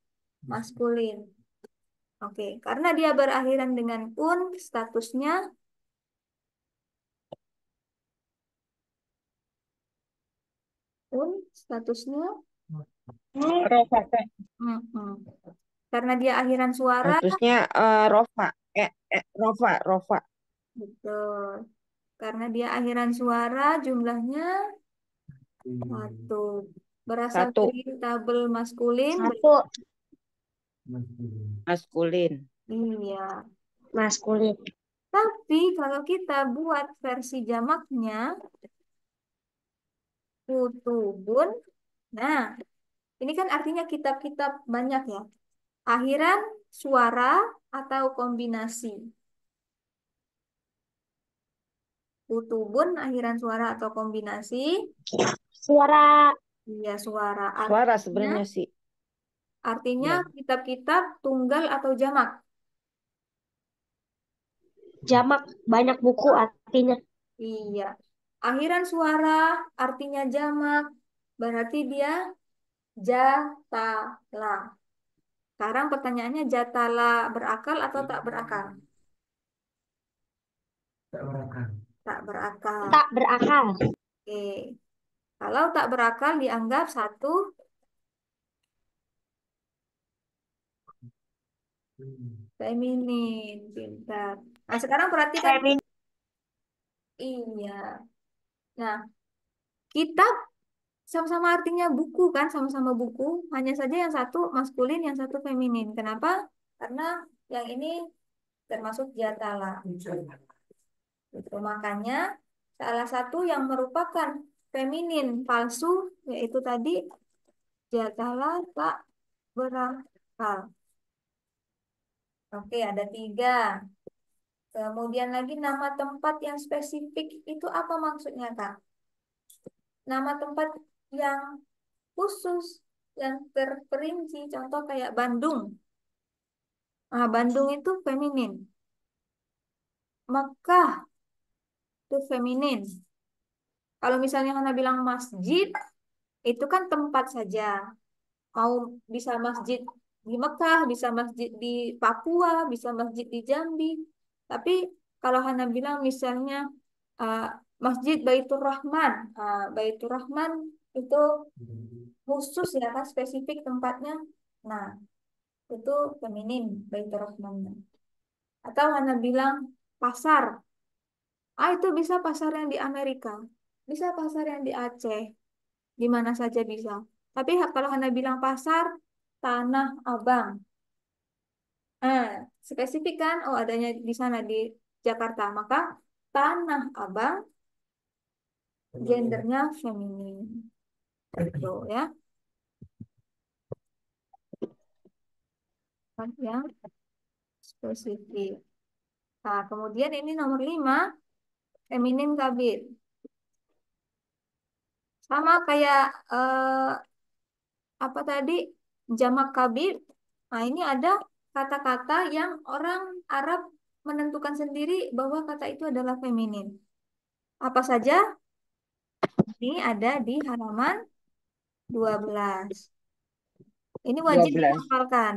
maskulin. Oke, karena dia berakhiran dengan statusnya statusnya Rofa. mm-mm. Karena dia akhiran suara, Statusnya Rofa. Rofa, Rofa. betul. Karena dia akhiran suara, jumlahnya satu. Berasal Satu. dari tabel maskulin. Satu. Maskulin. Iya. Maskulin. Tapi kalau kita buat versi jamaknya, kutubun. Nah, ini kan artinya kitab-kitab banyak ya. Akhiran suara atau kombinasi. Kutubun akhiran suara atau kombinasi. Suara. Iya, suara. Suara sebenarnya sih. Artinya Ya. kitab-kitab tunggal atau jamak. Jamak. Banyak buku artinya. Iya. Akhiran suara artinya jamak. Berarti dia jatala. Sekarang pertanyaannya jatala berakal atau tak berakal? Tak berakal. Tak berakal. Tak berakal. Oke. Kalau tak berakal dianggap satu feminin. Pintar. Nah, sekarang perhatikan. Feminin. Iya. Nah, kitab sama-sama artinya buku kan, sama-sama buku. Hanya saja yang satu maskulin, yang satu feminin. Kenapa? Karena yang ini termasuk jatala. Itu makanya salah satu yang merupakan feminin palsu yaitu tadi jatala tak berakal. Oke, ada 3. Kemudian lagi nama tempat yang spesifik itu apa maksudnya, Kak? Nama tempat yang khusus, yang terperinci, contoh kayak Bandung. Nah, Bandung itu feminin. Mekah itu feminin. Kalau misalnya Hana bilang masjid, itu kan tempat saja. Mau bisa masjid di Mekah, bisa masjid di Papua, bisa masjid di Jambi. Tapi kalau Hana bilang misalnya uh, Masjid Baitur Rahman, Baitur Rahman itu khusus ya kan spesifik tempatnya. Nah, itu feminin Baitur Rahmannya. Atau Hana bilang pasar. Itu bisa pasar yang di Amerika, bisa pasar yang di Aceh, di mana saja bisa. Tapi kalau Hana bilang pasar Tanah Abang, eh, spesifik kan? Oh, adanya di sana di Jakarta. Maka Tanah Abang gendernya feminin. Itu ya. Kan yang spesifik. Nah, kemudian ini nomor 5, feminin kabit. Sama kayak apa tadi jamak kabir. Nah, ini ada kata-kata yang orang Arab menentukan sendiri bahwa kata itu adalah feminin. Apa saja? Ini ada di halaman 12. Ini wajib 12. dihafalkan.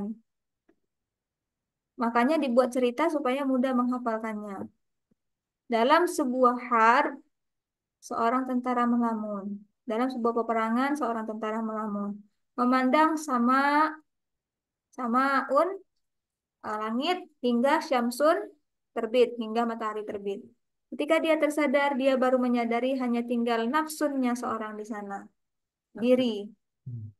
Makanya dibuat cerita supaya mudah menghafalkannya. Dalam sebuah harb, seorang tentara melamun. Dalam sebuah peperangan, seorang tentara melamun. Memandang sama Samaun langit hingga syamsun terbit, hingga matahari terbit. Ketika dia tersadar, dia baru menyadari hanya tinggal nafsunnya seorang di sana, diri.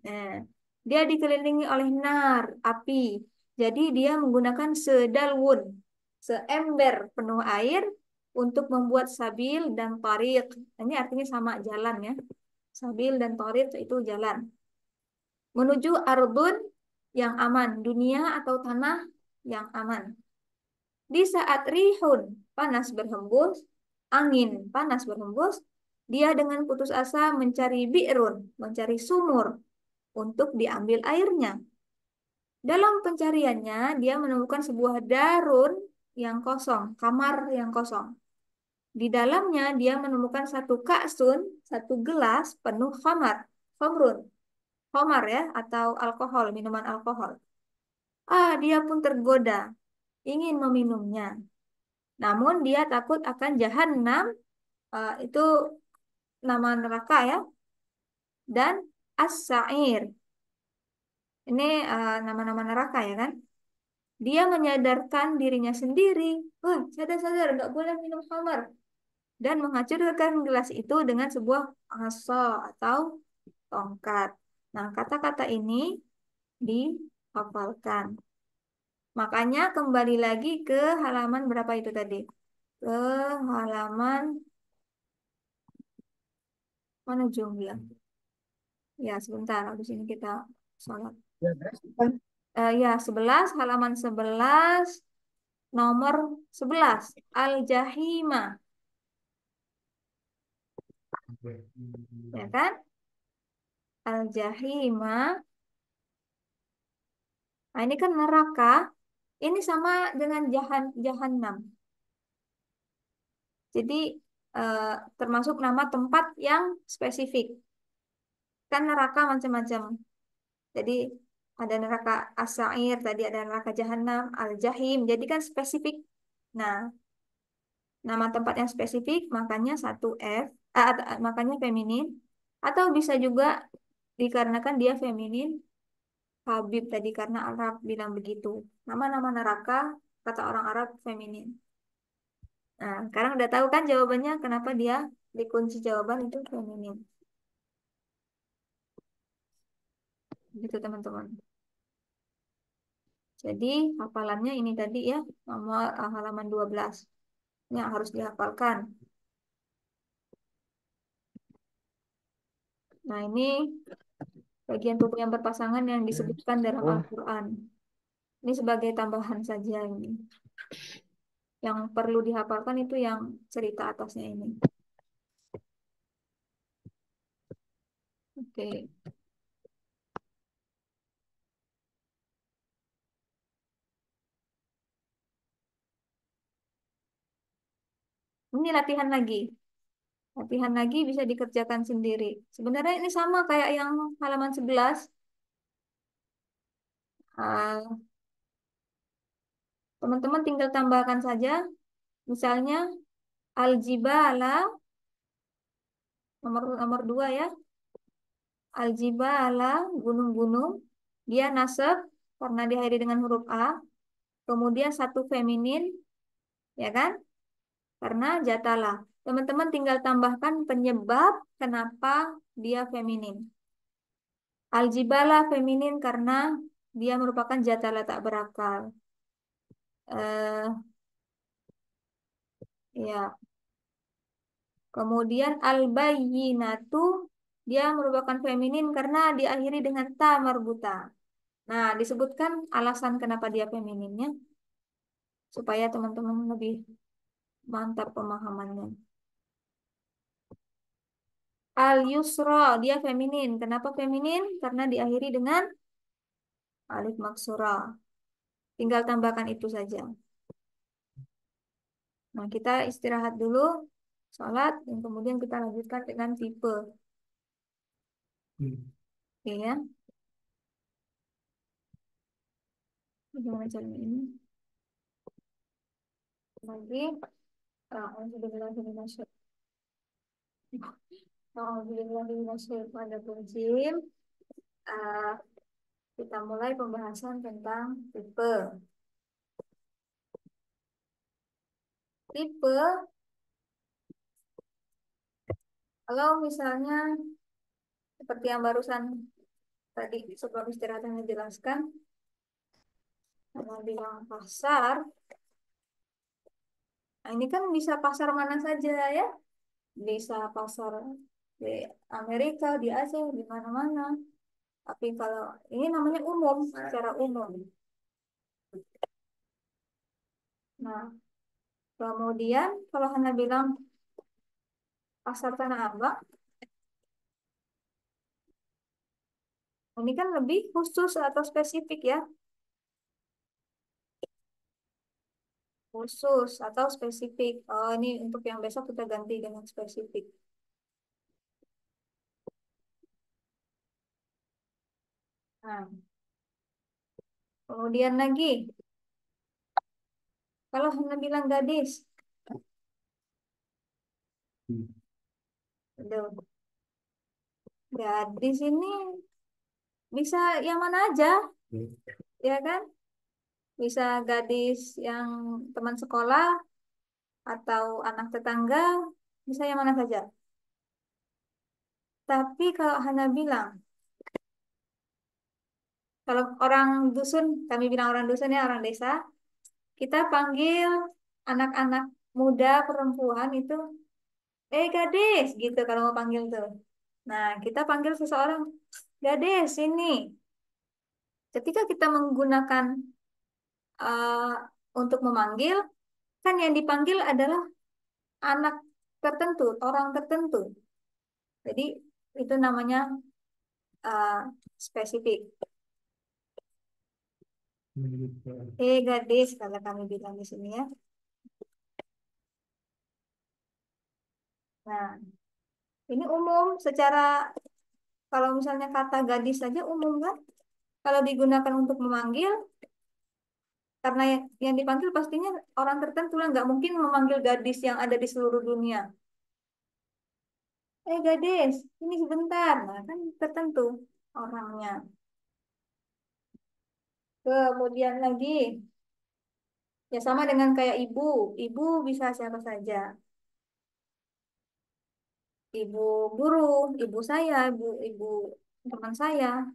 Nah, dia dikelilingi oleh nar, api. Jadi dia menggunakan sedalwun, seember penuh air untuk membuat sabil dan tariq. Ini artinya sama, jalan ya. Sabil dan tariq itu jalan. Menuju ardun yang aman, dunia atau tanah yang aman. Di saat rihun panas berhembus, angin panas berhembus, dia dengan putus asa mencari bi'run, mencari sumur untuk diambil airnya. Dalam pencariannya, dia menemukan sebuah darun yang kosong, kamar yang kosong. Di dalamnya dia menemukan satu kaksun, satu gelas penuh khamrun, khamar ya, atau alkohol, minuman alkohol. Dia pun tergoda, ingin meminumnya. Namun dia takut akan jahanam, itu nama neraka ya, dan as-sa'ir. Ini nama-nama neraka ya kan? Dia menyadarkan dirinya sendiri. Wah, sadar-sadar, nggak boleh minum khamar. Dan menghancurkan gelas itu dengan sebuah asa atau tongkat. Nah, kata-kata ini dihafalkan. Makanya kembali lagi ke halaman berapa itu tadi? Ke halaman mana jumlah? Ya, sebentar. Habis ini kita sholat. Ya, 11, halaman 11, nomor 11. Al-Jahimah. Ya kan? Al-Jahimah. Nah, ini kan neraka. Ini sama dengan Jahannam. Jadi, eh, termasuk nama tempat yang spesifik. Kan neraka macam-macam. Jadi, ada neraka as-sa'ir, tadi ada neraka Jahannam, al-Jahim. Jadi kan spesifik. Nah, nama tempat yang spesifik, makanya satu F, makanya feminin. Atau bisa juga dikarenakan dia feminin, Habib tadi karena Arab bilang begitu. Nama-nama neraka kata orang Arab feminin. Nah, sekarang udah tahu kan jawabannya kenapa dia dikunci jawaban itu feminin. Gitu teman-teman. Jadi hafalannya ini tadi ya, nomor halaman 12. Yang harus dihafalkan. Nah, ini bagian tubuh yang berpasangan yang disebutkan dalam Al-Quran. Ini sebagai tambahan saja ini. Yang perlu dihafalkan itu yang cerita atasnya ini. Oke. Ini latihan lagi. Latihan lagi bisa dikerjakan sendiri. Sebenarnya ini sama kayak yang halaman 11. Teman-teman tinggal tambahkan saja. Misalnya al-jibala nomor 2 ya. Al-jibala gunung-gunung. Dia nasab karena diakhiri dengan huruf A. Kemudian satu feminin, ya kan? Karena jatalah. Teman-teman tinggal tambahkan penyebab kenapa dia feminin. Al-jibala feminin karena dia merupakan jatala tak berakal. Ya. Kemudian al-bayyinatu dia merupakan feminin karena diakhiri dengan ta marbuta. Nah, disebutkan alasan kenapa dia femininnya supaya teman-teman lebih mantap pemahamannya. Al-yusra dia feminin. Kenapa feminin? Karena diakhiri dengan alif maksura. Tinggal tambahkan itu saja. Nah, kita istirahat dulu, sholat, dan kemudian kita lanjutkan dengan tipe. Oke ya. Bagaimana caranya ini? Lagi. Alhamdulillahirrahmanirrahim. Kita mulai pembahasan tentang tipe. Tipe, kalau misalnya seperti yang barusan tadi sebelum istirahatnya dijelaskan, kalau bilang pasar, nah ini kan bisa pasar mana saja ya, bisa pasar di Amerika, di Asia, di mana-mana. Tapi kalau ini namanya umum, secara umum. Nah, kemudian kalau Hana bilang pasar Tanah Abang, ini kan lebih khusus atau spesifik ya, khusus atau spesifik. Oh, ini untuk yang besok kita ganti dengan spesifik. Nah, kemudian lagi, kalau Hana bilang gadis, aduh, gadis ini bisa yang mana aja, ya kan? Bisa gadis yang teman sekolah atau anak tetangga, bisa yang mana saja. Tapi kalau Hana bilang, kalau orang dusun, kami bilang orang dusun ya, orang desa, kita panggil anak-anak muda perempuan itu, gadis, gitu kalau mau panggil tuh. Nah, kita panggil seseorang, gadis, sini. Ketika kita menggunakan eh, untuk memanggil, kan yang dipanggil adalah anak tertentu, orang tertentu. Jadi itu namanya eh, spesifik. Gadis kalau kami bilang di sini ya. Nah, ini umum secara kalau misalnya kata gadis saja umum kan? Kalau digunakan untuk memanggil, karena yang dipanggil pastinya orang tertentu lah, nggak mungkin memanggil gadis yang ada di seluruh dunia. Gadis, ini sebentar. Nah, kan tertentu orangnya. Kemudian lagi, ya sama dengan kayak ibu. Ibu bisa siapa saja. Ibu guru, ibu saya, ibu teman saya.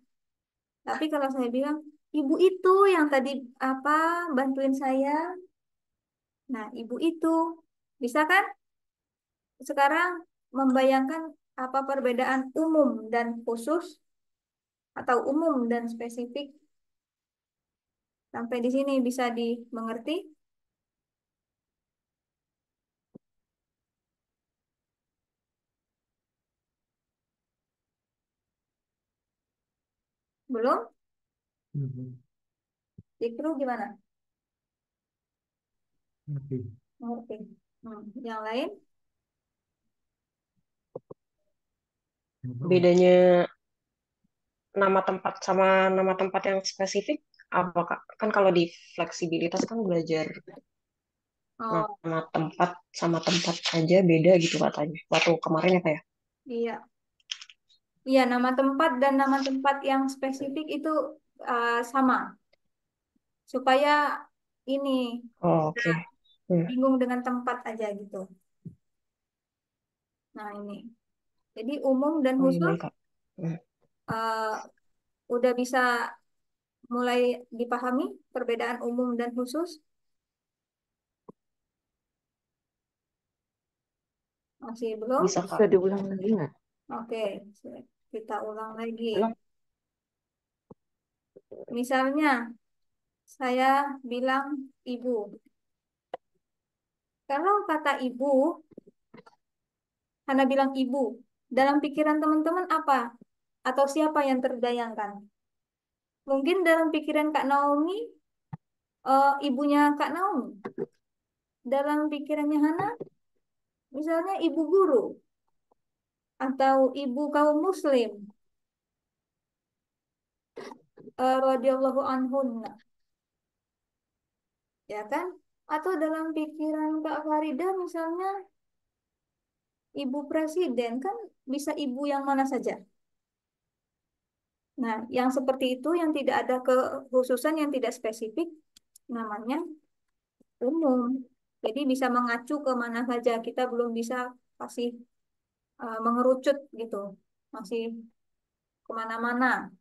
Tapi kalau saya bilang, ibu itu yang tadi apa bantuin saya. Nah, ibu itu bisa kan? Sekarang membayangkan apa perbedaan umum dan khusus atau umum dan spesifik. Sampai di sini bisa dimengerti? Belum? Dikru gimana? Mengerti. Yang lain? Bedanya nama tempat sama nama tempat yang spesifik apa Kak? Kan kalau di fleksibilitas kan belajar Oh, nama tempat sama tempat aja beda gitu katanya. Waktu kemarin ya kayak. iya. Iya, nama tempat dan nama tempat yang spesifik itu sama. Supaya ini Oh, oke. Hmm. bingung dengan tempat aja gitu. Nah, ini. Jadi umum dan Oh iya khusus baik Kak. Hmm. eh, udah bisa mulai dipahami perbedaan umum dan khusus. Masih belum? Bisa Bisa Kak. diulang lagi nggak? Oke, kita ulang lagi. Belum. Misalnya, saya bilang ibu. Kalau kata ibu, Hana bilang ibu. Dalam pikiran teman-teman apa? Atau siapa yang terbayangkan? Mungkin dalam pikiran Kak Naomi, ibunya Kak Naomi. Dalam pikirannya Hana, misalnya ibu guru. Atau ibu kaum muslim. Radhiyallahu anhunna. Ya kan? Atau dalam pikiran Kak Farida misalnya ibu presiden kan bisa ibu yang mana saja. Nah, yang seperti itu yang tidak ada kekhususan, yang tidak spesifik, namanya umum. Jadi bisa mengacu ke mana saja. Kita belum bisa kasih mengerucut gitu. Masih kemana-mana.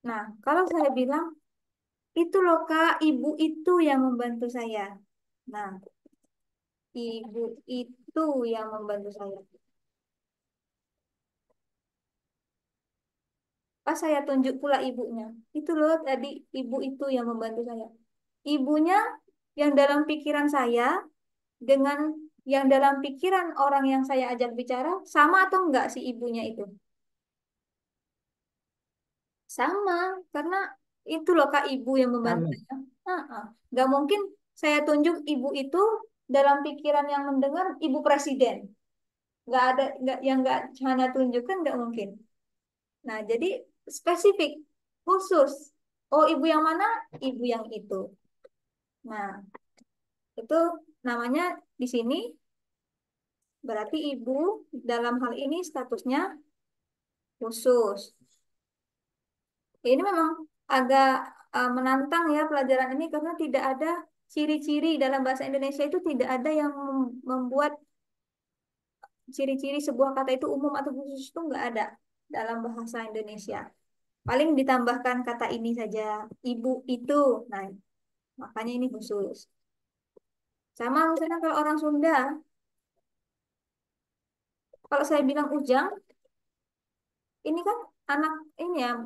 Nah, kalau saya bilang, itu loh Kak, ibu itu yang membantu saya. Nah, ibu itu yang membantu saya. Pas saya tunjuk pula ibunya. Itu loh tadi ibu itu yang membantu saya. Ibunya yang dalam pikiran saya dengan yang dalam pikiran orang yang saya ajak bicara, sama atau enggak si ibunya itu? Sama, karena itu loh Kak ibu yang membantu Sama. saya. Nggak mungkin saya tunjuk ibu itu dalam pikiran yang mendengar ibu presiden. Nggak ada, nggak Hana tunjukkan nggak mungkin. Nah, jadi spesifik, khusus. Oh, ibu yang mana? Ibu yang itu. Nah, itu namanya di sini berarti ibu dalam hal ini statusnya khusus. Ini memang agak menantang ya pelajaran ini karena tidak ada ciri-ciri dalam bahasa Indonesia itu tidak ada yang membuat ciri-ciri sebuah kata itu umum atau khusus itu nggak ada dalam bahasa Indonesia. Paling ditambahkan kata ini saja, ibu itu. Nah, makanya ini khusus. Sama misalnya kalau orang Sunda, kalau saya bilang Ujang, ini kan anak ini ya,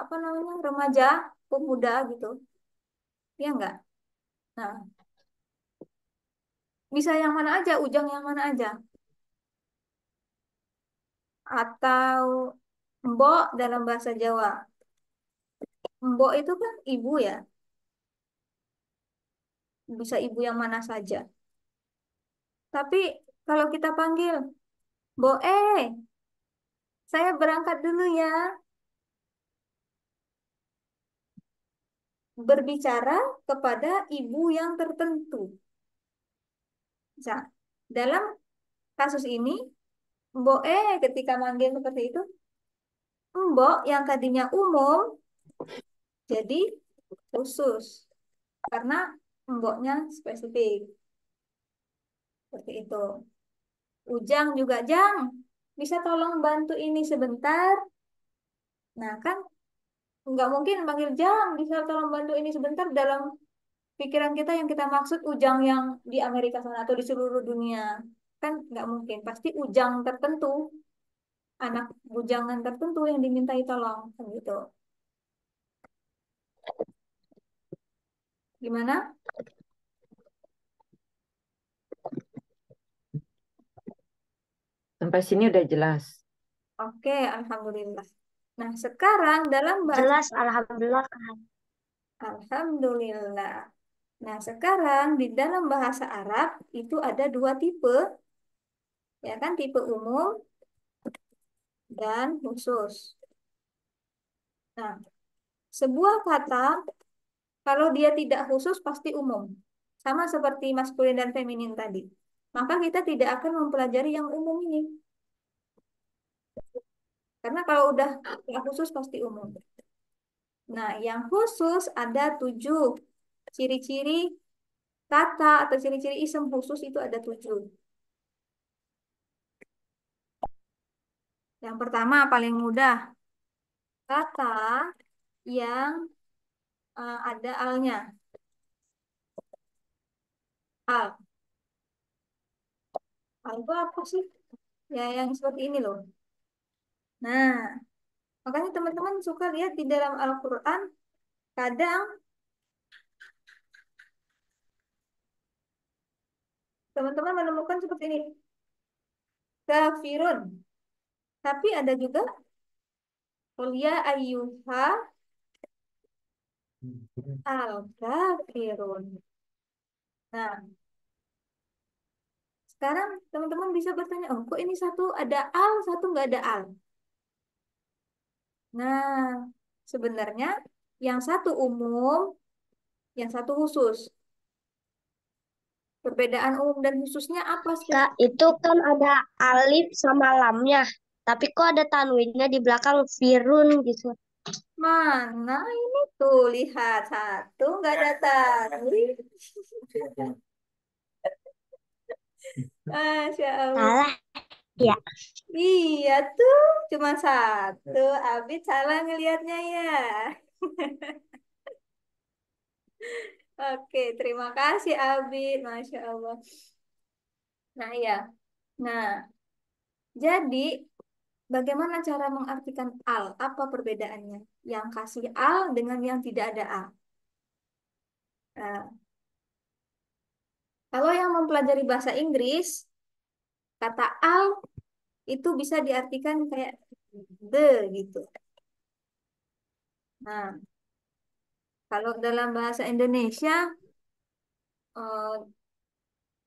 apa namanya, remaja, pemuda gitu. Ya enggak? Nah, bisa yang mana aja, Ujang yang mana aja. Atau Mbok dalam bahasa Jawa. Mbok itu kan ibu ya, bisa ibu yang mana saja. Tapi kalau kita panggil, Mbok saya berangkat dulu ya. Berbicara kepada ibu yang tertentu. Nah, dalam kasus ini, Mbok ketika manggil seperti itu, Mbok yang tadinya umum jadi khusus karena Mboknya spesifik. Seperti itu. Ujang juga, Jang, bisa tolong bantu ini sebentar? Nah, kan nggak mungkin panggil Jang, bisa tolong bantu ini sebentar dalam pikiran kita yang kita maksud Ujang yang di Amerika sana atau di seluruh dunia. Kan nggak mungkin. Pasti Ujang tertentu, anak bujangan tertentu yang dimintai tolong. Kan gitu. Gimana? Sampai sini udah jelas. Oke, Alhamdulillah. Nah, sekarang dalam bahasa Jelas, alhamdulillah. Alhamdulillah. Nah, sekarang di dalam bahasa Arab itu ada dua tipe, ya kan? Tipe umum dan khusus. Nah, sebuah kata kalau dia tidak khusus pasti umum. Sama seperti maskulin dan feminin tadi. Maka kita tidak akan mempelajari yang umum ini. Karena kalau udah yang khusus pasti umum. Nah, yang khusus ada 7 ciri-ciri kata atau ciri-ciri isim khusus itu ada 7. Yang pertama paling mudah, kata yang ada alnya. Al. Al itu apa sih? Ya, yang seperti ini loh. Nah, makanya teman-teman suka lihat di dalam Al-Quran, kadang teman-teman menemukan seperti ini. Kafirun. Tapi ada juga qul ya ayyuha al-kafirun. Nah, sekarang teman-teman bisa bertanya, oh kok ini satu ada al, satu nggak ada al? Nah, sebenarnya yang satu umum, yang satu khusus. Perbedaan umum dan khususnya apa Kak, spesifik? itu kan ada alif sama lamnya. Tapi kok ada tanwinnya di belakang firun gitu. Mana ini tuh, lihat satu nggak ada tanwin. Masya Allah. Salah ya. Iya tuh, cuma satu. Abid salah ngelihatnya ya. Oke, terima kasih Abid. Masya Allah. Nah ya, nah jadi bagaimana cara mengartikan al? Apa perbedaannya? Yang kasih al dengan yang tidak ada al. Nah, kalau yang mempelajari bahasa Inggris, kata al itu bisa diartikan kayak the gitu. Nah, kalau dalam bahasa Indonesia,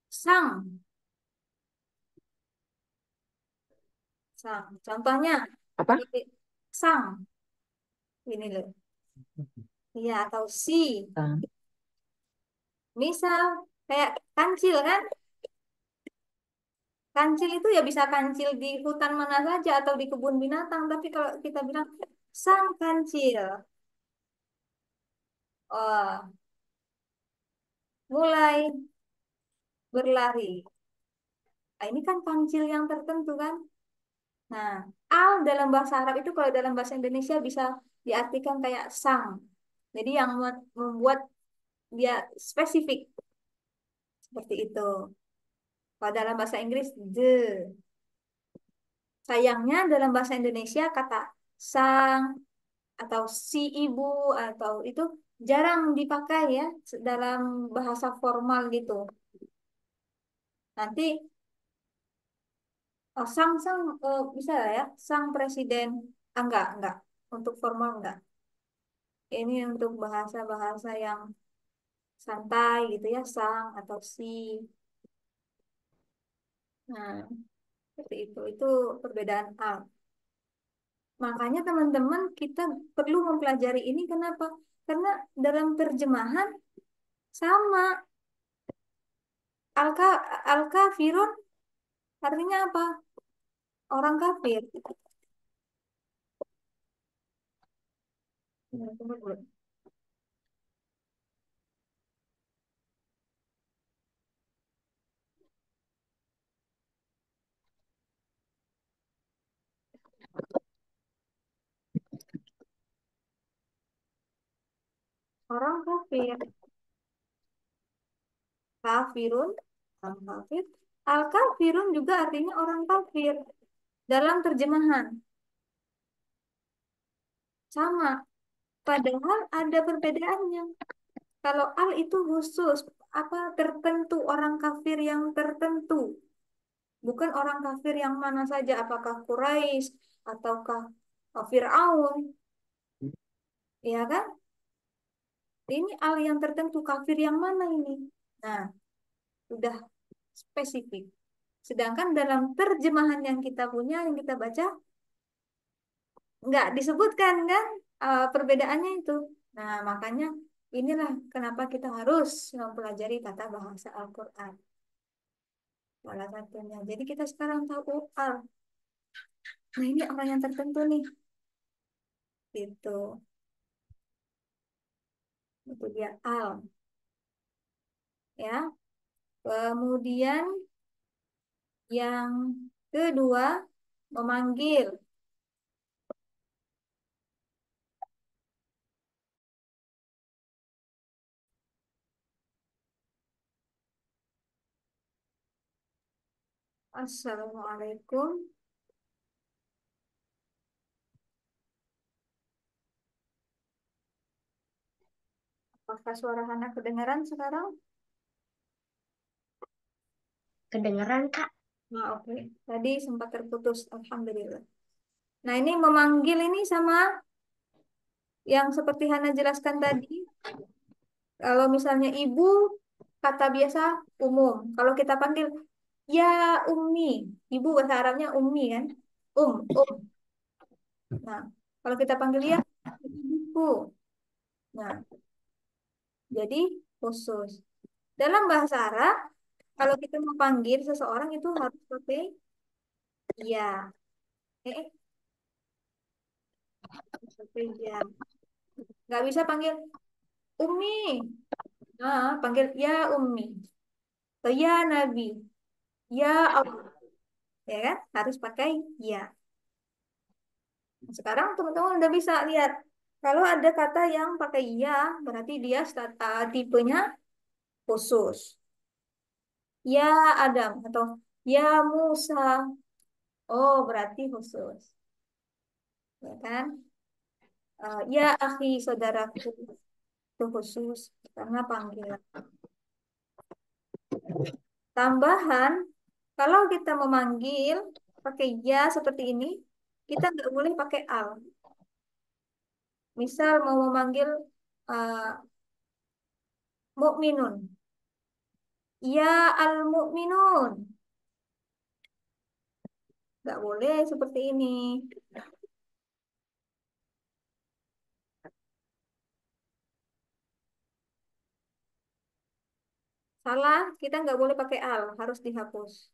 sang, sang. Contohnya, Apa? seperti sang, ini loh. Iya, atau si. Sang. Misal, kayak kancil kan? Kancil itu ya bisa kancil di hutan mana saja atau di kebun binatang. Tapi kalau kita bilang sang kancil, oh, mulai berlari. Nah, ini kan kancil yang tertentu kan? Nah, al dalam bahasa Arab itu kalau dalam bahasa Indonesia bisa diartikan kayak sang. Jadi yang membuat dia spesifik seperti itu. Kalau dalam bahasa Inggris the. Sayangnya dalam bahasa Indonesia kata sang atau si ibu atau itu jarang dipakai ya dalam bahasa formal gitu. Nanti sang sang bisa lah ya sang presiden. Ah, enggak untuk formal enggak. Ini untuk bahasa-bahasa yang santai gitu ya sang atau si. Nah, seperti itu. Itu perbedaan al. Makanya teman-teman kita perlu mempelajari ini kenapa? Karena dalam terjemahan sama alka al-kafirun artinya apa? Orang kafir. Orang kafir. Kafirun, orang kafir. Al-kafirun juga artinya orang kafir. Dalam terjemahan sama. Padahal ada perbedaannya. Kalau al itu khusus, apa tertentu orang kafir yang tertentu, bukan orang kafir yang mana saja, apakah Quraisy ataukah Fir'aun, ya kan? Ini al yang tertentu kafir yang mana ini? Nah, sudah spesifik. Sedangkan dalam terjemahan yang kita punya, yang kita baca, nggak disebutkan kan perbedaannya itu. Nah, makanya inilah kenapa kita harus mempelajari tata bahasa Al-Quran. Salah satunya. Jadi kita sekarang tahu al. Nah, ini orang yang tertentu nih. Gitu. Itu dia al. Ya. Kemudian yang kedua, memanggil. Assalamualaikum. Apakah suara Hana kedengaran sekarang? Kedengeran Kak. Nah, oke. Tadi sempat terputus. Alhamdulillah. Nah, ini memanggil ini sama yang seperti Hana jelaskan tadi. Kalau misalnya ibu, kata biasa umum. Kalau kita panggil, ya ummi. Ibu bahasa Arabnya ummi kan? Um. Nah, kalau kita panggil ya, ibuku. Nah, jadi khusus. Dalam bahasa Arab, kalau kita mau panggil seseorang itu harus pakai ya. Eh, ya. Nggak bisa panggil Umi. Panggil ya Umi. Atau ya Nabi. Ya Allah. Ya kan? Harus pakai ya. Nah, sekarang teman-teman udah bisa lihat. Kalau ada kata yang pakai ya, berarti dia tipenya khusus. Ya Adam atau ya Musa. Oh, berarti khusus. Ya kan? Ya akhi saudaraku itu khusus karena panggilan. Tambahan, kalau kita memanggil pakai ya seperti ini, kita nggak boleh pakai al. Misal mau memanggil uh, mukminun, ya al mukminun, nggak boleh seperti ini. Salah, kita nggak boleh pakai al, harus dihapus.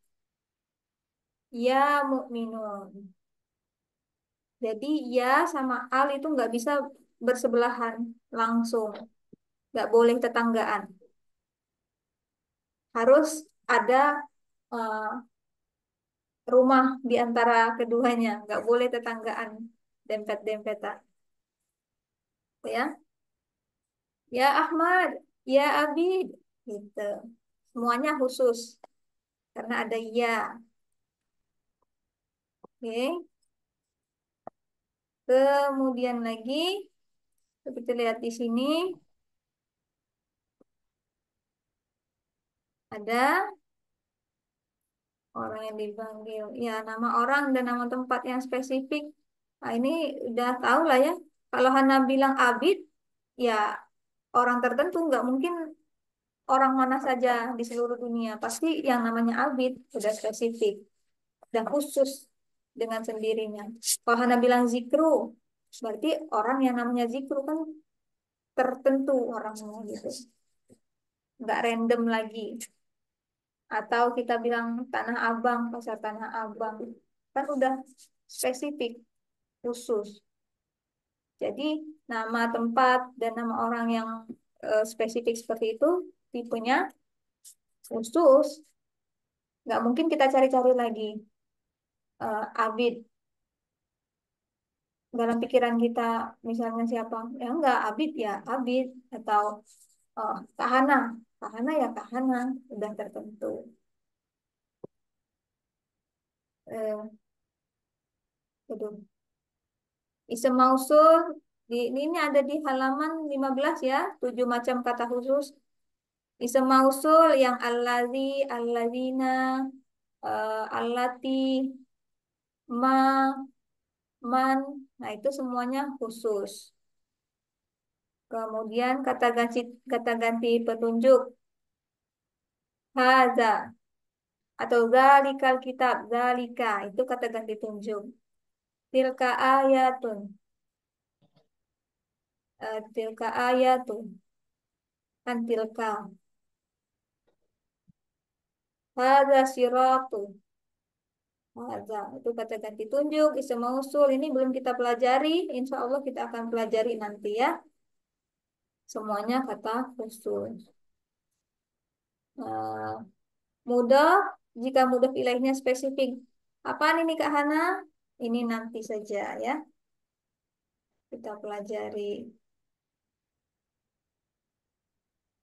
Ya mukminun. Jadi ya sama al itu nggak bisa bersebelahan langsung, nggak boleh tetanggaan. Harus ada uh, rumah di antara keduanya, nggak boleh tetanggaan, dempet-dempetan. Ya, ya Ahmad, ya Abid, gitu. Semuanya khusus karena ada ya. Oke. Kemudian lagi, seperti lihat di sini ada orang yang dipanggil. Ya, nama orang dan nama tempat yang spesifik. Nah, ini udah tahu lah ya. Kalau Hana bilang Abid, ya orang tertentu nggak mungkin orang mana saja di seluruh dunia. Pasti yang namanya Abid udah spesifik dan khusus dengan sendirinya. Kalau Hana bilang Zikru, berarti orang yang namanya Zikru kan tertentu orangnya gitu. Nggak random lagi. Atau kita bilang Tanah Abang, pasar Tanah Abang. Kan udah spesifik, khusus. Jadi nama tempat dan nama orang yang spesifik seperti itu tipenya khusus. Nggak mungkin kita cari-cari lagi. Abid dalam pikiran kita misalnya siapa? Ya enggak, Abid ya Abid. Atau Kahana. Kahana ya Kahana. Udah tertentu. Eh, aduh. Isem mausul ini ada di halaman 15 ya, 7 macam kata khusus. Isem mausul yang allazi, allazina, allati, ma, man, nah itu semuanya khusus. Kemudian kata ganti petunjuk haza atau zalikal kitab, zalika itu kata ganti tunjuk. Tilka ayatun, tilka ayatun, kan tilka. Hadza siratu. Hadza itu kata ganti tunjuk, isim mausul. Ini belum kita pelajari. Insya Allah kita akan pelajari nanti ya. Semuanya kata khusus. Nah, mudah, jika mudah ilahnya spesifik. Apaan ini Kak Hana? Ini nanti saja ya. Kita pelajari.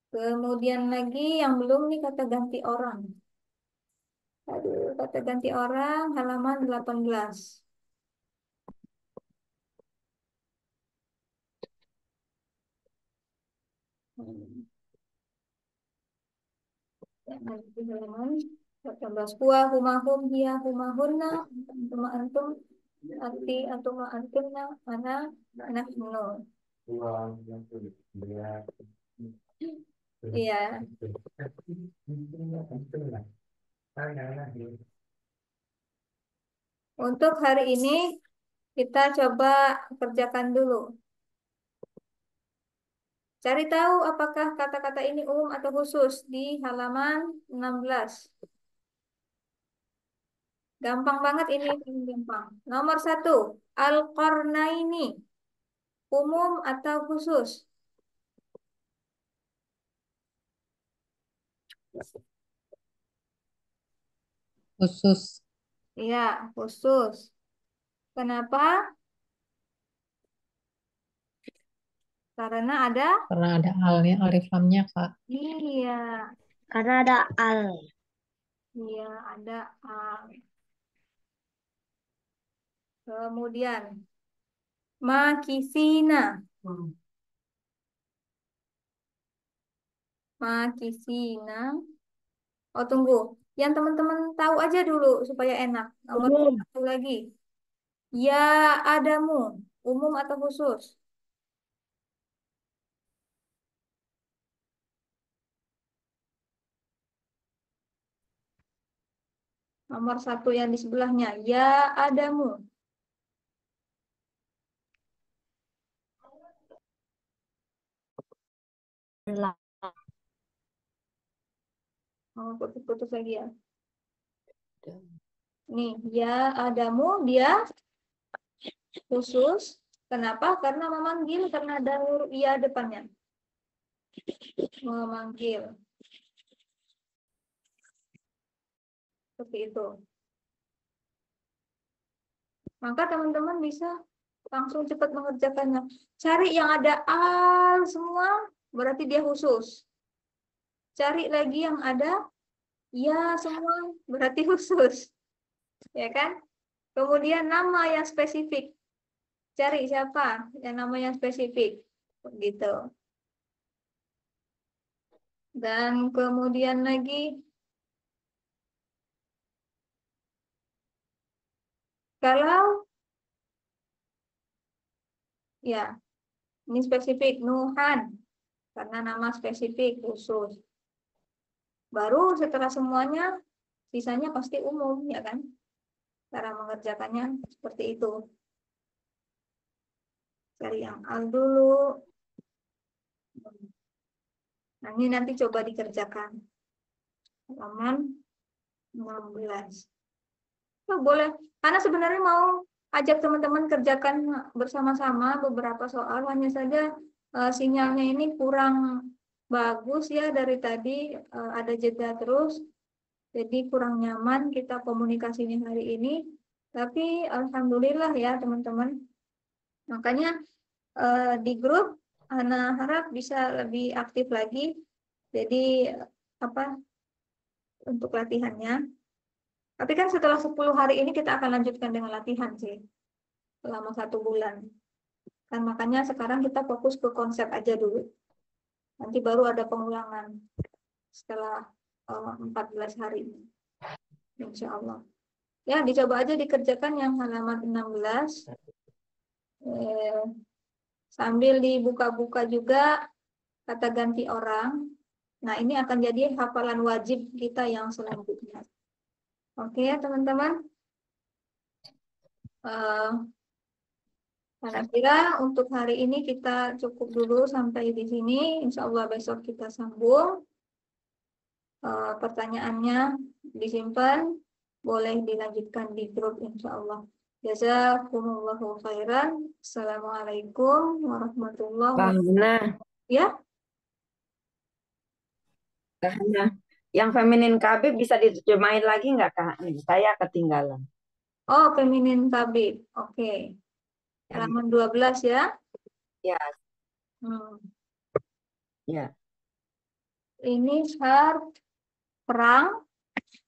Kemudian lagi yang belum nih kata ganti orang. Aduh, kata ganti orang halaman 18. Hmm. Ya, nanti halaman 18. Huwa humahum hiya humahunna antum antum anti antum antumna ana nahnu. Iya. Untuk hari ini kita coba kerjakan dulu. Cari tahu apakah kata-kata ini umum atau khusus di halaman 16. Gampang banget ini, gampang. Nomor satu, Al-Qarnaini. Umum atau khusus? Khusus. Iya, khusus. Kenapa? Karena ada? Karena ada alnya, alif lamnya, Kak. Iya, Karena ada al. iya ada al. Kemudian, makisina. Makisina. Oh, tunggu. Yang teman-teman tahu aja dulu supaya enak. Nomor Umum. satu lagi. Ya adamu. Umum atau khusus? Nomor satu yang di sebelahnya. Ya adamu. Lah. Oh, putus-putus lagi ya. Nih, ya adamu dia khusus. Kenapa? Karena memanggil, karena ada huruf ya depannya. Memanggil. Seperti itu. Maka teman-teman bisa langsung cepat mengerjakannya. Cari yang ada al semua, berarti dia khusus. Cari lagi yang ada ya semua, berarti khusus. Ya kan? Kemudian nama yang spesifik. Cari siapa yang namanya spesifik. Begitu. Dan kemudian lagi, kalau, ya, ini spesifik, Nuhan. Karena nama spesifik khusus. Baru setelah semuanya, sisanya pasti umum, ya kan? Cara mengerjakannya seperti itu. Cari yang al dulu. Nah, ini nanti coba dikerjakan. Halaman 16. Oh, boleh. Karena sebenarnya mau ajak teman-teman kerjakan bersama-sama beberapa soal. Hanya saja sinyalnya ini kurang bagus ya dari tadi. Ada jeda terus. Jadi kurang nyaman kita komunikasinya hari ini. Tapi alhamdulillah ya teman-teman. Makanya di grup Ana harap bisa lebih aktif lagi. Jadi apa untuk latihannya. Tapi kan setelah 10 hari ini kita akan lanjutkan dengan latihan sih. Selama 1 bulan. Kan makanya sekarang kita fokus ke konsep aja dulu. Nanti baru ada pengulangan setelah 14 hari. Insya Allah. Ya, dicoba aja dikerjakan yang halaman 16. Sambil dibuka-buka juga kata ganti orang. Nah, ini akan jadi hafalan wajib kita yang selanjutnya. Oke ya, teman-teman. Saya kira untuk hari ini kita cukup dulu sampai di sini. Insya Allah besok kita sambung. Pertanyaannya disimpan, boleh dilanjutkan di grup insya Allah. Jazakumullahu khairan. Assalamualaikum warahmatullahi wabarakatuh. Bahana, Ya, Bahana. Yang feminin KB bisa diterjemahin lagi nggak, Kak? Saya ketinggalan. oh feminin tabib. Oke. Halaman 12 ya. Ya, Hmm. ya. Ini harf perang.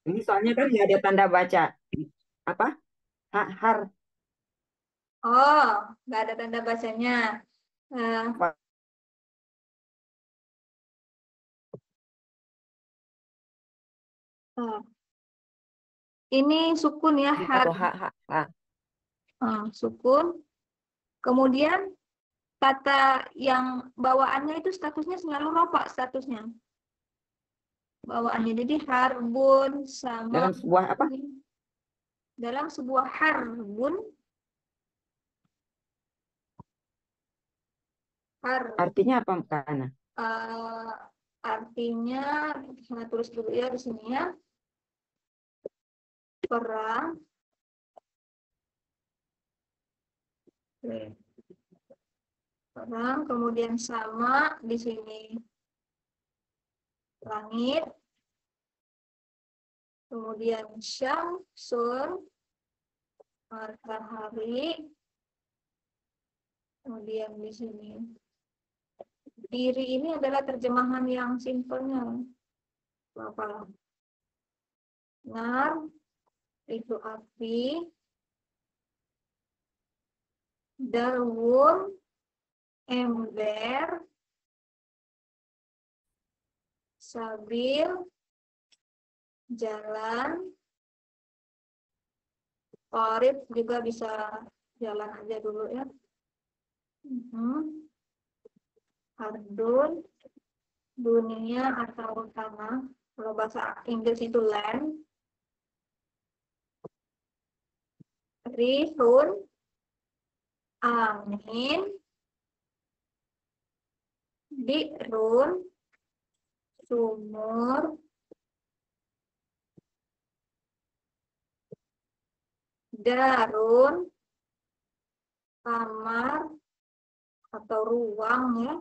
Ini soalnya kan nggak ada tanda baca. Apa? Har. Oh, nggak ada tanda bacanya. Eh, eh, ini sukun ya, har. Atau ha. Sukun. Kemudian kata yang bawaannya itu statusnya selalu rofa statusnya. Bawaannya jadi harbun sama Dalam sebuah apa? dalam sebuah harbun Artinya apa, Kana? artinya saya tulis dulu ya di sini ya. perang. Oke. Perang, kemudian sama di sini langit, kemudian syamsun, matahari, kemudian di sini diri ini adalah terjemahan yang simpelnya. Apa? Nar itu api, darwun ember, sabil jalan, qorib juga bisa jalan aja dulu ya. Ardun dunia atau tanah, kalau bahasa Inggris itu land. Rihun angin, bi'run sumur, darun kamar atau ruang ya.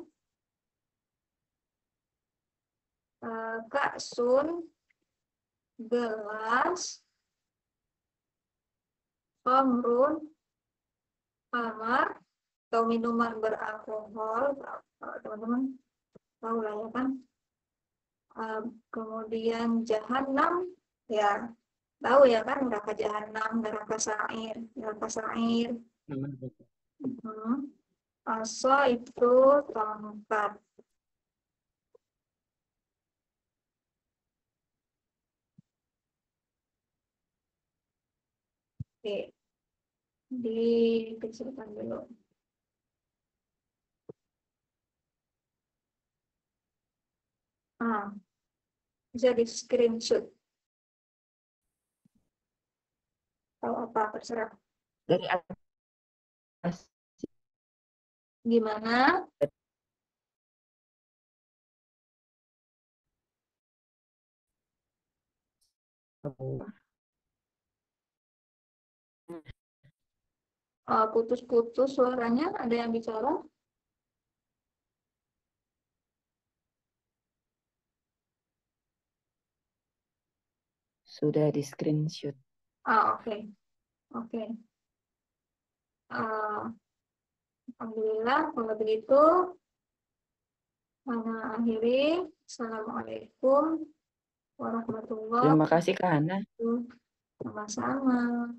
Ka'sun gelas, khamrun kamar atau minuman beralkohol, teman-teman tahu lah ya kan. Kemudian jahanam ya tahu ya kan, neraka jahanam, neraka sa'ir, neraka sa'ir. Asa itu tongkat. Oke, dikecilkan dulu. Bisa di screenshot. Tahu apa terserah. Dari atas. Gimana? Putus-putus suaranya, ada yang bicara? Sudah di screenshot. Oke. Oke. Alhamdulillah, kalau begitu, Ana akhiri. Assalamualaikum warahmatullahi Terima kasih Kak Hana. wabarakatuh. Sama-sama.